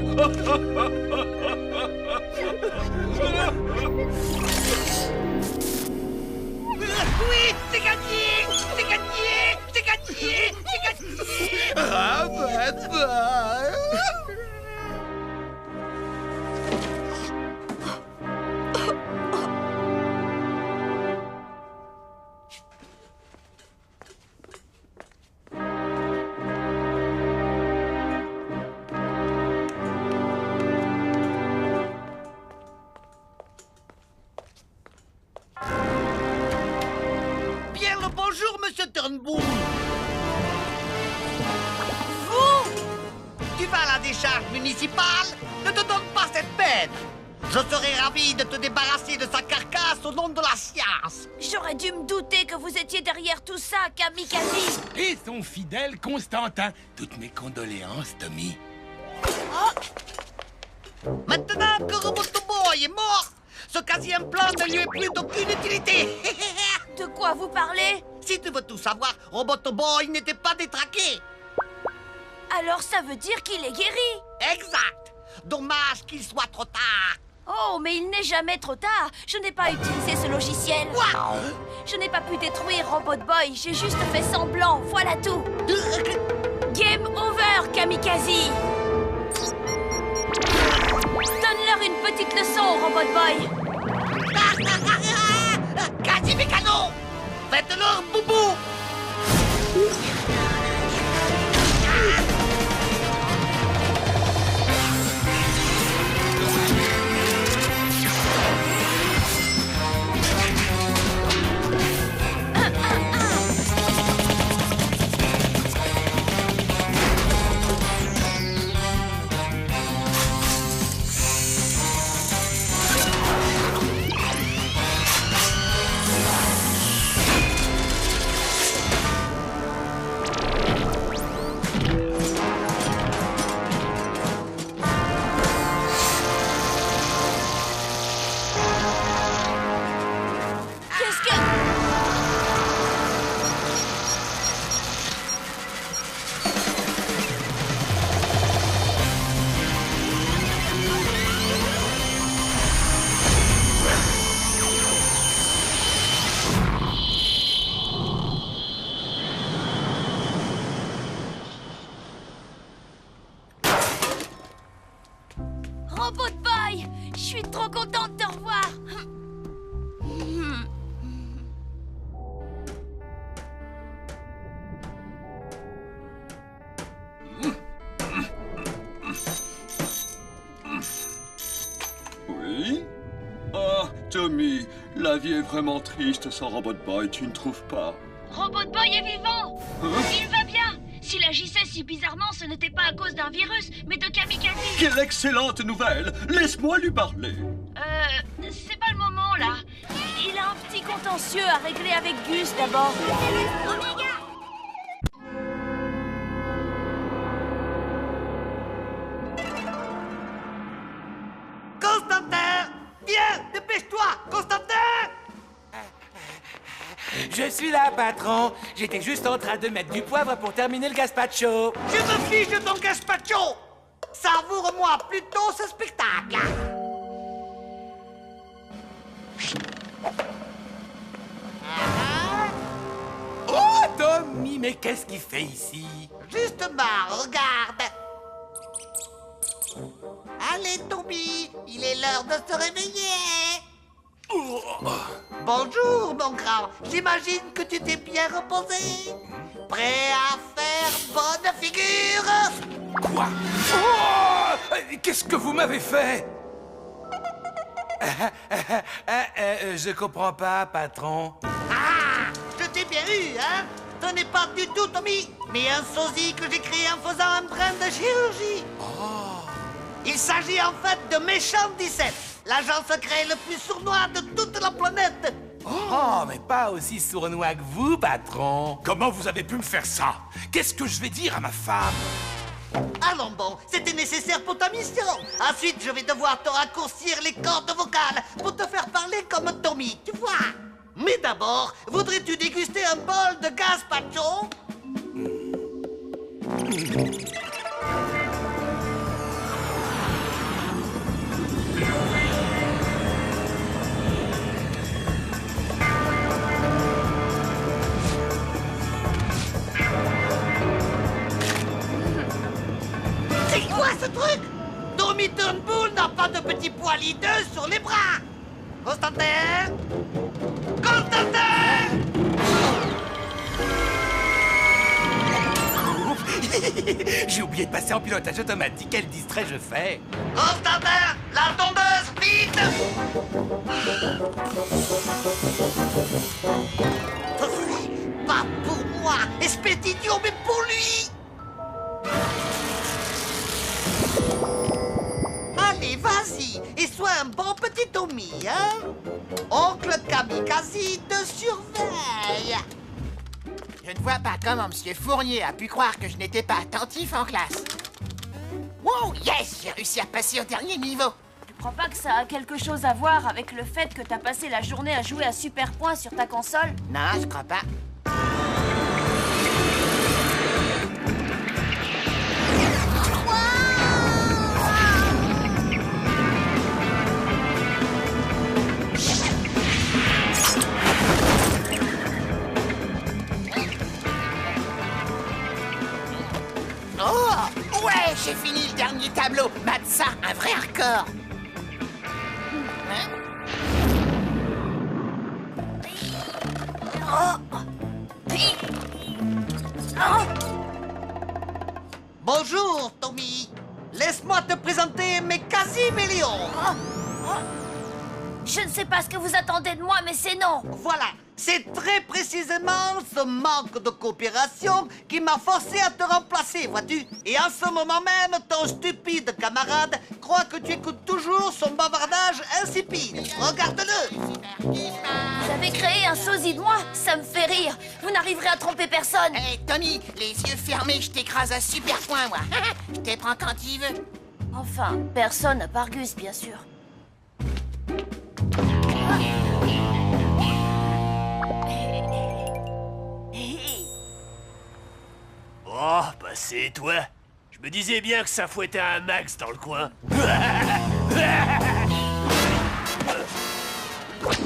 Speaker 5: Oui, c'est gagné! C'est gagné! C'est gagné! C'est gagné!
Speaker 15: Robot Boy.
Speaker 5: Bonjour, monsieur Turnbull. Vous? Tu vas à la décharge municipale? Ne te donne pas cette peine. Je serais ravi de te débarrasser de sa carcasse au nom de la science.
Speaker 11: J'aurais dû me douter que vous étiez derrière tout ça, Kamikaze.
Speaker 15: Et son fidèle Constantin. Toutes mes condoléances, Tommy.
Speaker 5: Oh. Maintenant que Robot Boy est mort, ce quasi-implant ne lui est plus d'aucune utilité.
Speaker 11: De quoi vous parlez?
Speaker 5: Si tu veux tout savoir, Robot Boy n'était pas détraqué.
Speaker 11: Alors ça veut dire qu'il est guéri?
Speaker 5: Exact. Dommage qu'il soit trop tard.
Speaker 11: Oh, mais il n'est jamais trop tard. Je n'ai pas utilisé ce logiciel.
Speaker 5: Quoi?
Speaker 11: Je n'ai pas pu détruire Robot Boy. J'ai juste fait semblant. Voilà tout. Game over, Kamikaze. Donne-leur une petite leçon, Robot Boy.
Speaker 5: Quasi mécano. Faites-leur boubou.
Speaker 11: Robot Boy! Je suis trop contente de te revoir!
Speaker 8: Oui? Ah, Tommy, la vie est vraiment triste sans Robot Boy, tu ne trouves pas?
Speaker 11: Robot Boy est vivant!
Speaker 8: Hein?
Speaker 11: Il va bien! S'il agissait si bizarrement, ce n'était pas à cause d'un virus, mais de kamikaze!
Speaker 8: Quelle excellente nouvelle! Laisse-moi lui parler!
Speaker 11: C'est pas le moment, là. Il a un petit contentieux à régler avec Gus, d'abord. Omega!
Speaker 5: Constantin! Viens, dépêche-toi, Constantin!
Speaker 15: Je suis là, patron. J'étais juste en train de mettre du poivre pour terminer le gazpacho.
Speaker 5: Je me fiche de ton gazpacho! Savoure-moi plutôt ce spectacle!
Speaker 15: Oh, Tommy, mais qu'est-ce qu'il fait ici?
Speaker 5: Justement, regarde! Allez, Tommy, il est l'heure de se réveiller! Bonjour, mon grand. J'imagine que tu t'es bien reposé. Prêt à faire bonne figure?
Speaker 15: Quoi? Oh! Qu'est-ce que vous m'avez fait? Je comprends pas, patron.
Speaker 5: Ah! Je t'ai bien eu, hein? Ce n'est pas du tout Tommy, mais un sosie que j'ai créé en faisant un brin de chirurgie. Il s'agit en fait de Méchant 17, l'agent secret le plus sournois de toute la planète.
Speaker 15: Oh, mais pas aussi sournois que vous, patron.
Speaker 9: Comment vous avez pu me faire ça? Qu'est-ce que je vais dire à ma femme?
Speaker 5: Allons bon, c'était nécessaire pour ta mission. Ensuite, je vais devoir te raccourcir les cordes vocales pour te faire parler comme Tommy, tu vois. Mais d'abord, voudrais-tu déguster un bol de gazpacho? C'est quoi ce truc? Tommy Turnbull n'a pas de petit poil hideux sur les bras. Constantin? Constantin!
Speaker 15: J'ai oublié de passer en pilotage automatique. Quel distrait je fais.
Speaker 5: Constantin, la tondeuse, vite! Pas pour moi, espèce d'idiot, mais pour lui! Allez, vas-y, et sois un bon petit Tommy, hein? Oncle Kamikaze te surveille.
Speaker 4: Je ne vois pas comment M. Fournier a pu croire que je n'étais pas attentif en classe. Wow, yes, j'ai réussi à passer au dernier niveau.
Speaker 11: Tu crois pas que ça a quelque chose à voir avec le fait que t'as passé la journée à jouer à Super Point sur ta console?
Speaker 4: Non, je crois pas. Oh, ouais, j'ai fini le dernier tableau. Mate ça, un vrai record. Hein?
Speaker 5: Bonjour, Tommy. Laisse-moi te présenter mes quasi-millions.
Speaker 11: Je ne sais pas ce que vous attendez de moi, mais c'est non.
Speaker 5: Voilà, c'est très précisément ce manque de coopération qui m'a forcé à te remplacer, vois-tu? Et en ce moment même, ton stupide camarade croit que tu écoutes toujours son bavardage insipide. Regarde-le.
Speaker 11: Vous avez créé un sosie de moi? Ça me fait rire. Vous n'arriverez à tromper personne.
Speaker 4: Hé, Tommy, les yeux fermés, je t'écrase à super point, moi. Je te prends quand tu veux.
Speaker 11: Enfin, personne à part Gus, bien sûr.
Speaker 10: Oh, bah c'est toi. Je me disais bien que ça fouettait un max dans le coin.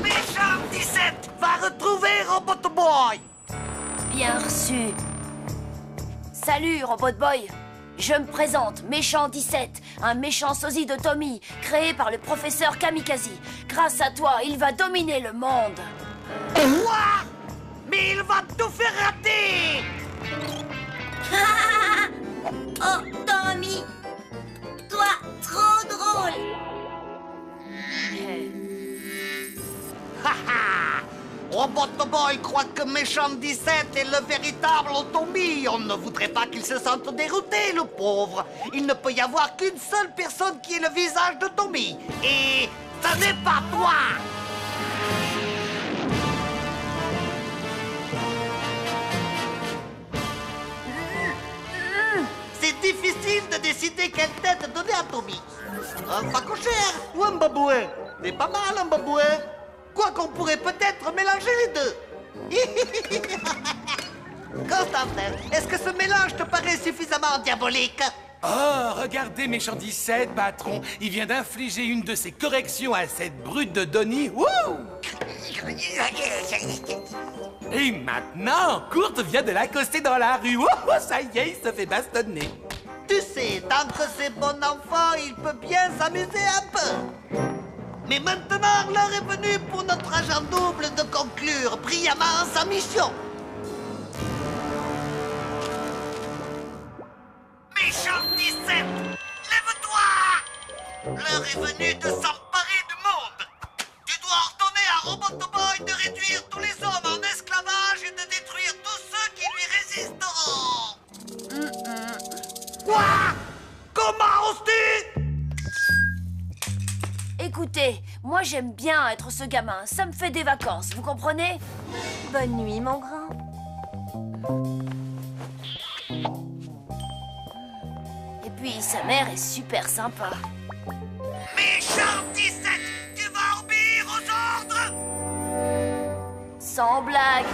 Speaker 5: Méchant 17 va retrouver Robot Boy.
Speaker 11: Bien reçu. Salut, Robot Boy. Je me présente, Méchant 17, un méchant sosie de Tommy, créé par le professeur Kamikaze. Grâce à toi, il va dominer le monde.
Speaker 5: Quoi? Mais il va tout faire rater!
Speaker 3: Oh, Tommy! Toi, trop drôle!
Speaker 5: Robotoboy croit que Méchant 17 est le véritable Tommy. On ne voudrait pas qu'il se sente dérouté, le pauvre. Il ne peut y avoir qu'une seule personne qui ait le visage de Tommy. Et ce n'est pas toi! C'est difficile de décider quelle tête donner à Tommy. Un facochère ou un babouin? C'est pas mal un babouin. Quoi qu'on pourrait peut-être mélanger les deux. Constantin, est-ce que ce mélange te paraît suffisamment diabolique?
Speaker 15: Oh, regardez Méchant 17, patron. Il vient d'infliger une de ses corrections à cette brute de Donnie. Wouh! Et maintenant, Kurt vient de l'accoster dans la rue. Oh, ça y est, il se fait bastonner.
Speaker 5: Tu sais, tant que c'est bon enfant, il peut bien s'amuser un peu. Mais maintenant, l'heure est venue pour notre agent double de conclure brillamment sa mission. Méchant 17, lève-toi! L'heure est venue de s'emparer du monde. Tu dois ordonner à Robotoboy de réduire tous les hommes en esclavage et de détruire tous ceux qui lui résisteront. Quoi? Comment oses-tu?
Speaker 11: Écoutez, moi j'aime bien être ce gamin, ça me fait des vacances, vous comprenez? Bonne nuit, mon grand. Et puis sa mère est super sympa.
Speaker 5: Méchant 17, tu vas obéir aux ordres?
Speaker 11: Sans blague.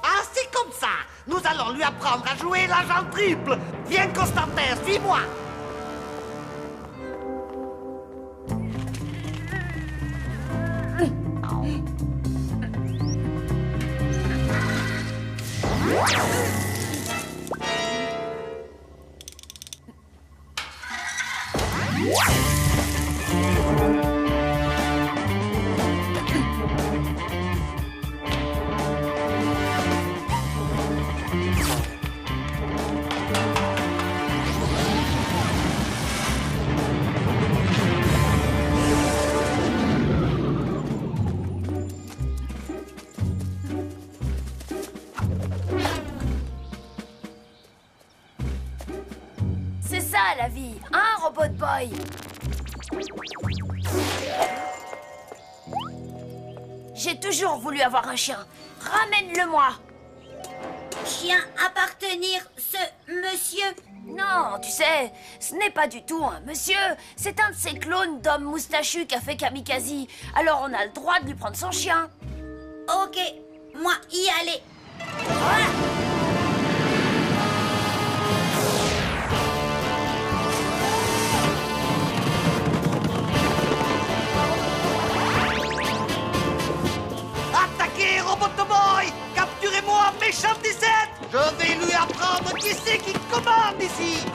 Speaker 5: Ah, c'est comme ça. Nous allons lui apprendre à jouer l'agent triple. Viens, Constantin, suis-moi.
Speaker 11: C'est ça la vie, hein, Robot Boy? J'ai toujours voulu avoir un chien. Ramène-le-moi.
Speaker 3: Chien appartenir ce monsieur?
Speaker 11: Non, tu sais, ce n'est pas du tout un monsieur. C'est un de ces clones d'hommes moustachus qu'a fait Kamikaze. Alors on a le droit de lui prendre son chien.
Speaker 3: Ok, moi y aller.
Speaker 5: Attaquez, Robotoboy! Capturez-moi, Méchant 17! Je vais lui apprendre qui c'est qui commande ici!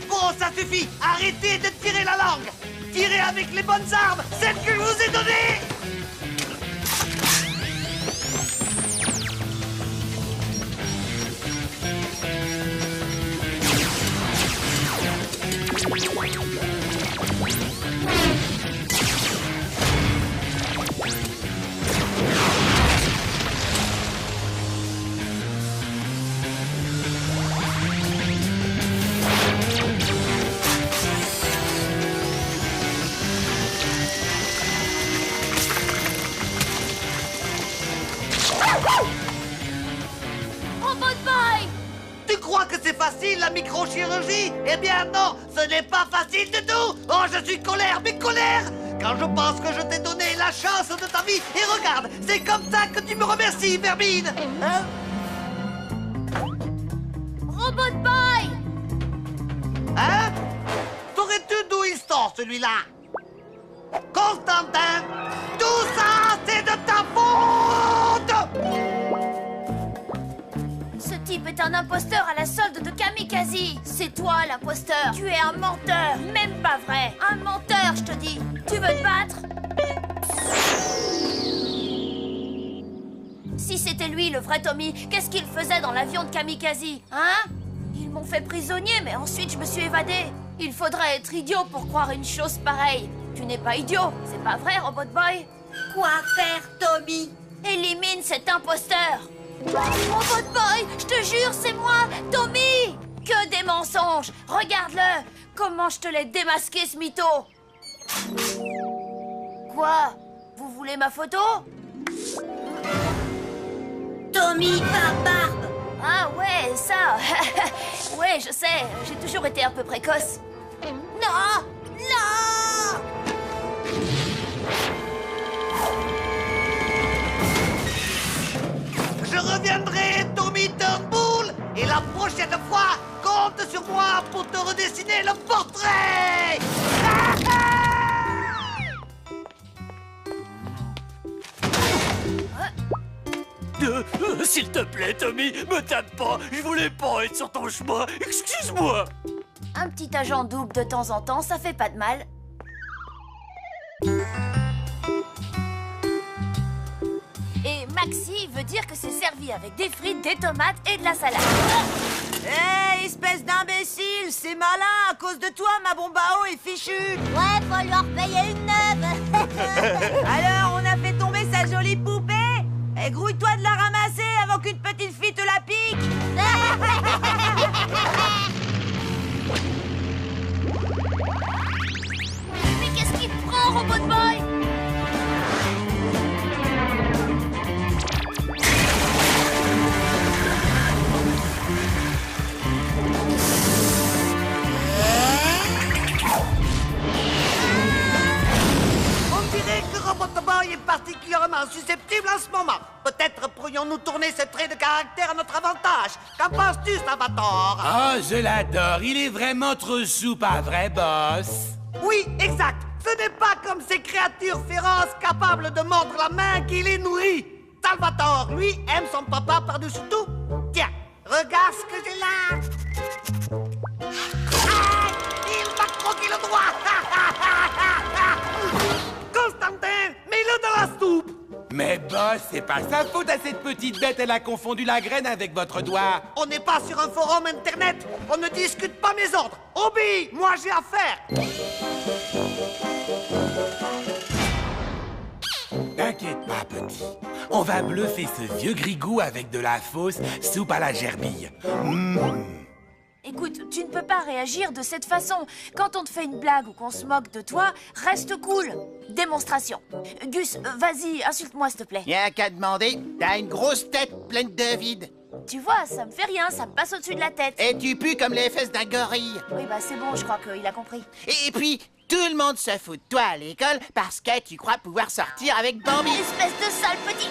Speaker 5: Bon, ça suffit! Arrêtez de tirer la langue! Tirez avec les bonnes armes, celles que je vous ai données!
Speaker 11: Robot Boy!
Speaker 5: Tu crois que c'est facile la microchirurgie? Eh bien non, ce n'est pas facile du tout! Oh, je suis colère, mais colère! quand je pense que je t'ai donné la chance de ta vie. Et regarde, c'est comme ça que tu me remercies, Vermine. Hein?
Speaker 11: Robot Boy!
Speaker 5: Hein? Saurais-tu d'où il sort, celui-là? Constantin, tout ça, c'est de ta faute!
Speaker 11: Ce type est un imposteur à la solde de Kamikaze. C'est toi l'imposteur. Tu es un menteur. Même pas vrai. Un menteur, je te dis. Tu veux te battre? Si c'était lui, le vrai Tommy, qu'est-ce qu'il faisait dans l'avion de Kamikaze? Hein? Ils m'ont fait prisonnier, mais ensuite je me suis évadé. Il faudrait être idiot pour croire une chose pareille. Tu n'es pas idiot, c'est pas vrai, Robot Boy?
Speaker 3: Quoi faire, Tommy?
Speaker 11: Élimine cet imposteur. Robot Boy, je te jure, c'est moi, Tommy! Que des mensonges! Regarde-le! Comment je te l'ai démasqué, ce mytho! Quoi? Vous voulez ma photo?
Speaker 3: Tommy Barbe!
Speaker 11: Ah ouais, ça! Ouais, je sais, j'ai toujours été un peu précoce. Non! Non!
Speaker 5: Je reviendrai, Tommy Turnbull, et la prochaine fois, compte sur moi pour te redessiner le portrait.
Speaker 10: S'il te plaît, Tommy, me tape pas. Je voulais pas être sur ton chemin. Excuse-moi.
Speaker 11: Un petit agent double de temps en temps, ça fait pas de mal. Et Maxi veut dire que c'est servi avec des frites, des tomates et de la salade.
Speaker 7: Hé, espèce d'imbécile, c'est malin. À cause de toi, ma bombe à eau est fichue.
Speaker 1: Ouais, faut leur payer une neuve.
Speaker 7: Alors, on a fait tomber sa jolie poupée. Et grouille-toi de la ramasser avant qu'une petite fille te la pique.
Speaker 11: Mais qu'est-ce qu'il te prend, Robot Boy?
Speaker 5: On dirait que Robot Boy est particulièrement susceptible en ce moment. Peut-être pourrions-nous tourner ce trait de caractère à notre avantage. Qu'en penses-tu, Salvatore?
Speaker 15: Oh, je l'adore. Il est vraiment trop soupe, un vrai boss.
Speaker 5: Oui, exact. Ce n'est pas comme ces créatures féroces capables de mordre la main qui les nourrit. Salvatore, lui, aime son papa par-dessus tout. Tiens, regarde ce que j'ai là. Ah, il m'a croqué le doigt. Constantin, mets-le dans la soupe.
Speaker 15: Mais boss, c'est pas sa faute à cette petite bête. Elle a confondu la graine avec votre doigt.
Speaker 5: On n'est pas sur un forum internet. On ne discute pas mes ordres. Obéis, moi j'ai affaire.
Speaker 15: T'inquiète pas, petit. On va bluffer ce vieux grigou avec de la fausse soupe à la gerbille.
Speaker 11: Écoute, tu ne peux pas réagir de cette façon. Quand on te fait une blague ou qu'on se moque de toi, reste cool. Démonstration. Gus, vas-y, insulte-moi, s'il te plaît.
Speaker 4: Y'a qu'à demander. T'as une grosse tête pleine de vide.
Speaker 11: Tu vois, ça me fait rien, ça me passe au-dessus de la tête.
Speaker 4: Et tu pues comme les fesses d'un gorille.
Speaker 11: Oui, bah c'est bon, je crois qu'il a compris.
Speaker 4: Et puis, tout le monde se fout de toi à l'école parce que tu crois pouvoir sortir avec Bambi.
Speaker 11: Espèce de sale petit...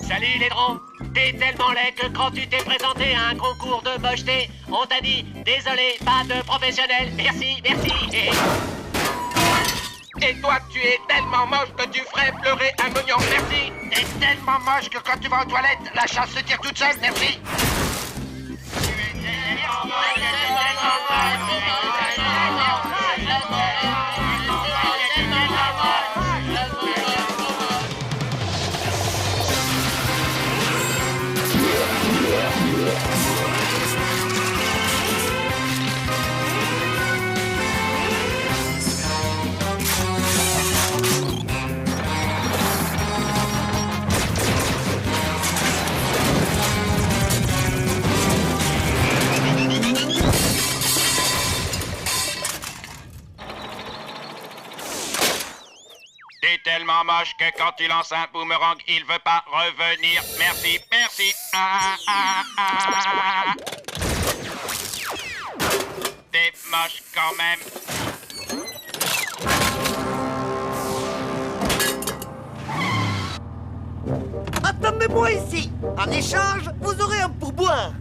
Speaker 18: Salut les drôles. T'es tellement laid que quand tu t'es présenté à un concours de mocheté, on t'a dit « Désolé, pas de professionnel, merci, merci ».
Speaker 19: Et toi, tu es tellement moche que tu ferais pleurer un mignon, merci. T'es tellement moche que quand tu vas aux toilettes, la chasse se tire toute seule, merci. T'es tellement moche que quand tu lances un boomerang, il veut pas revenir. Merci, merci. moche quand même.
Speaker 5: Attendez-moi ici. En échange, vous aurez un pourboire.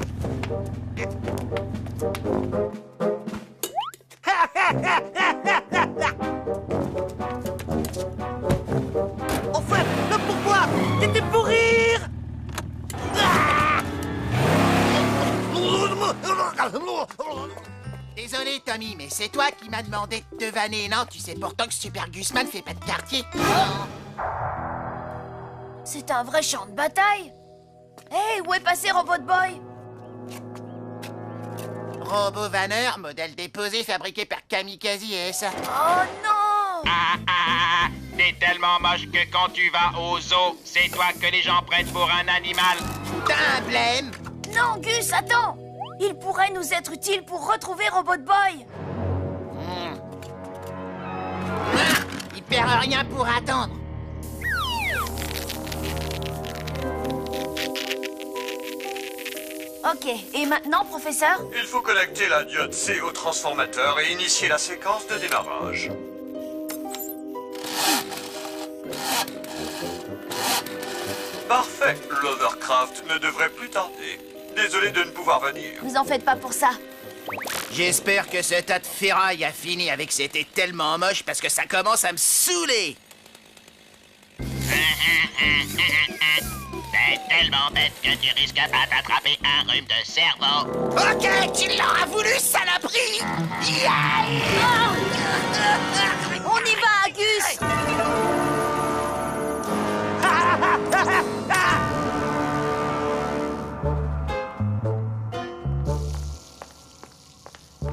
Speaker 5: Enfin, le pourboire, c'était pour rire.
Speaker 4: Désolé, Tommy, mais c'est toi qui m'as demandé de te vanner, non? Tu sais pourtant que Super Gusman fait pas de quartier.
Speaker 11: C'est un vrai champ de bataille. Hé, où est passé Robot Boy?
Speaker 4: Robot vanneur, modèle déposé, fabriqué par Kamikaze et ça.
Speaker 11: Oh non!
Speaker 19: T'es tellement moche que quand tu vas au zoo, c'est toi que les gens prennent pour un animal.
Speaker 4: T'as un blême?
Speaker 11: Non, Gus, attends! Il pourrait nous être utile pour retrouver Robot Boy.
Speaker 4: Il perd rien pour attendre.
Speaker 11: Ok, et maintenant, professeur?
Speaker 8: Il faut connecter la diode C au transformateur et initier la séquence de démarrage. Parfait, l'Overcraft ne devrait plus tarder. Désolé de ne pouvoir venir.
Speaker 11: Vous en faites pas pour ça.
Speaker 4: J'espère que ce tas de ferraille a fini avec c'était tellement moche parce que ça commence à me saouler.
Speaker 18: C'est tellement bête que tu risques pas d'attraper un rhume de cerveau.
Speaker 4: Ok, tu l'auras voulu, saloperie!
Speaker 11: On y va, Gus!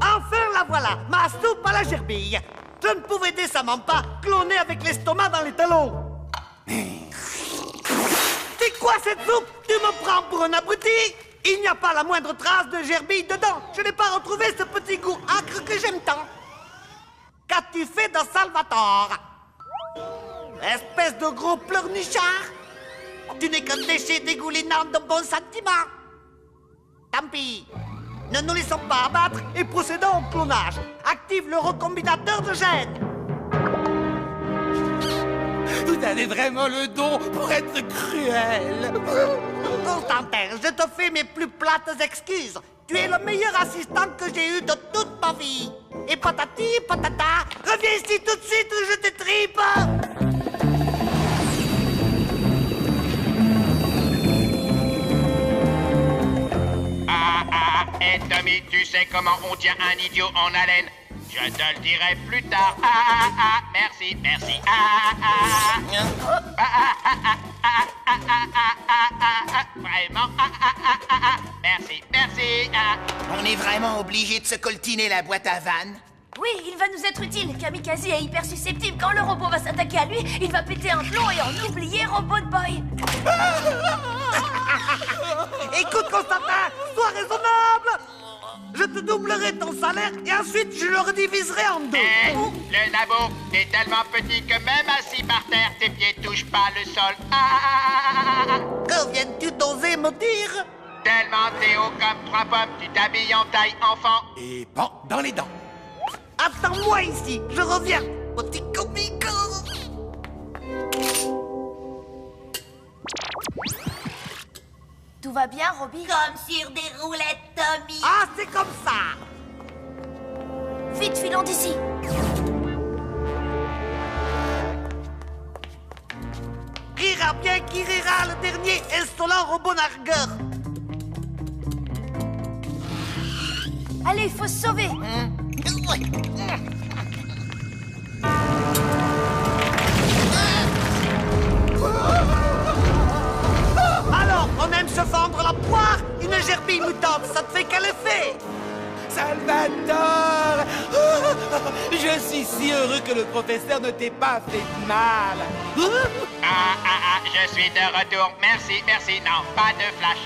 Speaker 5: Enfin, la voilà, ma soupe à la gerbille. Je ne pouvais décemment pas cloner avec l'estomac dans les talons. C'est quoi cette soupe? Tu me prends pour un abruti? Il n'y a pas la moindre trace de gerbille dedans. Je n'ai pas retrouvé ce petit goût acre que j'aime tant. Qu'as-tu fait de Salvatore? Espèce de gros pleurnichard. Tu n'es qu'un déchet dégoulinant de bons sentiments. Tant pis. Ne nous laissons pas abattre et procédons au clonage. Active le recombinateur de gènes.
Speaker 15: Vous avez vraiment le don pour être cruel.
Speaker 5: Constantin, je te fais mes plus plates excuses. Tu es le meilleur assistant que j'ai eu de toute ma vie. Et patati patata, reviens ici tout de suite ou je t'étripe.
Speaker 19: Et Tommy, tu sais comment on tient un idiot en haleine? Je te le dirai plus tard. Merci, merci. Vraiment. Merci, merci.
Speaker 4: On est vraiment obligé de se coltiner la boîte à vannes?
Speaker 11: Oui, il va nous être utile. Kamikaze est hyper susceptible. Quand le robot va s'attaquer à lui, il va péter un plomb et en oublier Robot Boy.
Speaker 5: Écoute, Constantin, sois raisonnable. Je te doublerai ton salaire et ensuite je le rediviserai en deux.
Speaker 19: Le nabo, t'es tellement petit que même assis par terre, tes pieds touchent pas le sol.
Speaker 5: Que viens-tu d'oser me dire?
Speaker 19: Tellement t'es haut comme 3 pommes, tu t'habilles en taille enfant.
Speaker 15: Et bon, dans les dents.
Speaker 5: Attends-moi ici, je reviens, petit comico.
Speaker 11: Tout va bien, Robbie?
Speaker 3: Comme sur des roulettes, Tommy.
Speaker 5: Ah, c'est comme ça.
Speaker 11: Vite, filons d'ici.
Speaker 5: Rira bien qui rira, le dernier insolent robot nargueur.
Speaker 11: Allez, faut se sauver.
Speaker 5: Alors, on aime se fendre la poire? Une gerbille mutante, ça te fait quel effet?
Speaker 15: Salvatore! Je suis si heureux que le professeur ne t'ait pas fait de mal.
Speaker 19: Je suis de retour. Merci, merci. Non, pas de flash.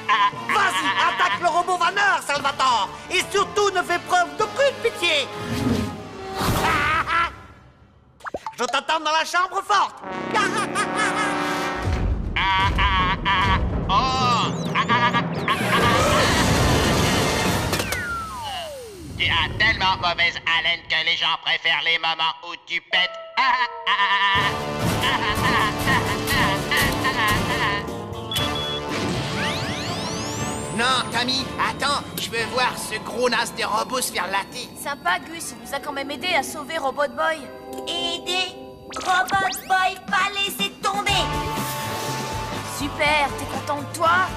Speaker 5: Vas-y, attaque le robot vanneur, Salvatore. Et surtout, ne fais preuve d'aucune pitié. Je t'attends dans la chambre forte.
Speaker 18: Tu as tellement mauvaise haleine que les gens préfèrent les moments où tu pètes.
Speaker 4: Non, Tommy, attends, je veux voir ce gros nas de robot se faire latter.
Speaker 11: Sympa, Gus, il nous a quand même aidé à sauver Robot Boy.
Speaker 3: Aider Robot Boy, pas laisser tomber.
Speaker 11: Super, t'es content de toi?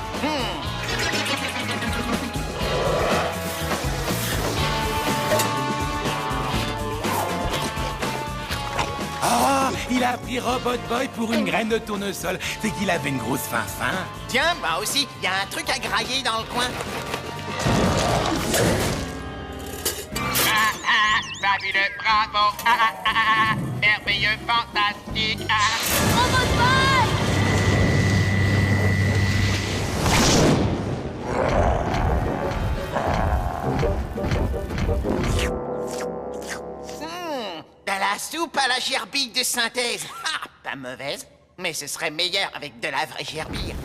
Speaker 15: Oh, il a pris Robot Boy pour une graine de tournesol. C'est qu'il avait une grosse faim.
Speaker 4: Tiens, moi aussi, il y a un truc à grailler dans le coin.
Speaker 18: Fabuleux, bravo, merveilleux, fantastique,
Speaker 11: Robot Boy!
Speaker 4: De la soupe à la gerbille de synthèse. Ah, pas mauvaise, mais ce serait meilleur avec de la vraie gerbille.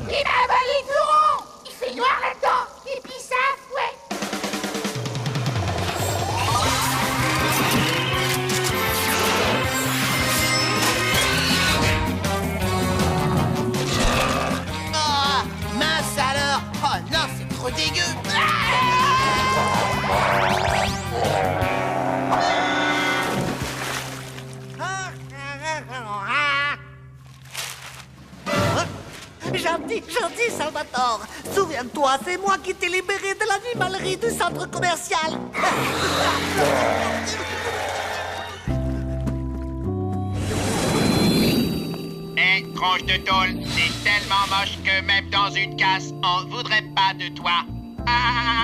Speaker 1: Il a avalé le fleuron. Il fait noir là-dedans. Et puis ça, ouais.
Speaker 4: Oh, mince alors. Oh non, c'est trop dégueu.
Speaker 5: Gentil Salvatore, souviens-toi, c'est moi qui t'ai libéré de l'animalerie du centre commercial.
Speaker 18: Hé, tronche de tôle, c'est tellement moche que même dans une casse, on voudrait pas de toi.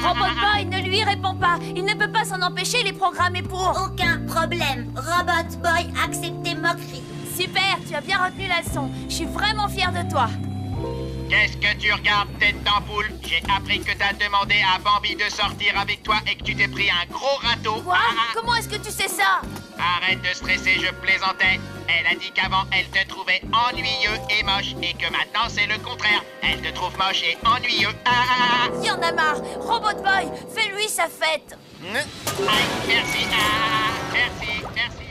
Speaker 11: Robot Boy, ne lui réponds pas. Il ne peut pas s'en empêcher, il est programmé pour.
Speaker 3: Aucun problème. Robot Boy, accepte tes moqueries.
Speaker 11: Super, tu as bien retenu la leçon. Je suis vraiment fière de toi.
Speaker 18: Qu'est-ce que tu regardes, tête d'ampoule? J'ai appris que t'as demandé à Bambi de sortir avec toi et que tu t'es pris un gros râteau.
Speaker 11: Quoi? Comment est-ce que tu sais ça?
Speaker 18: Arrête de stresser, je plaisantais. Elle a dit qu'avant, elle te trouvait ennuyeux et moche et que maintenant, c'est le contraire. Elle te trouve moche et ennuyeux.
Speaker 11: Il y en a marre. Robot Boy, fais-lui sa fête.
Speaker 18: Merci. Merci.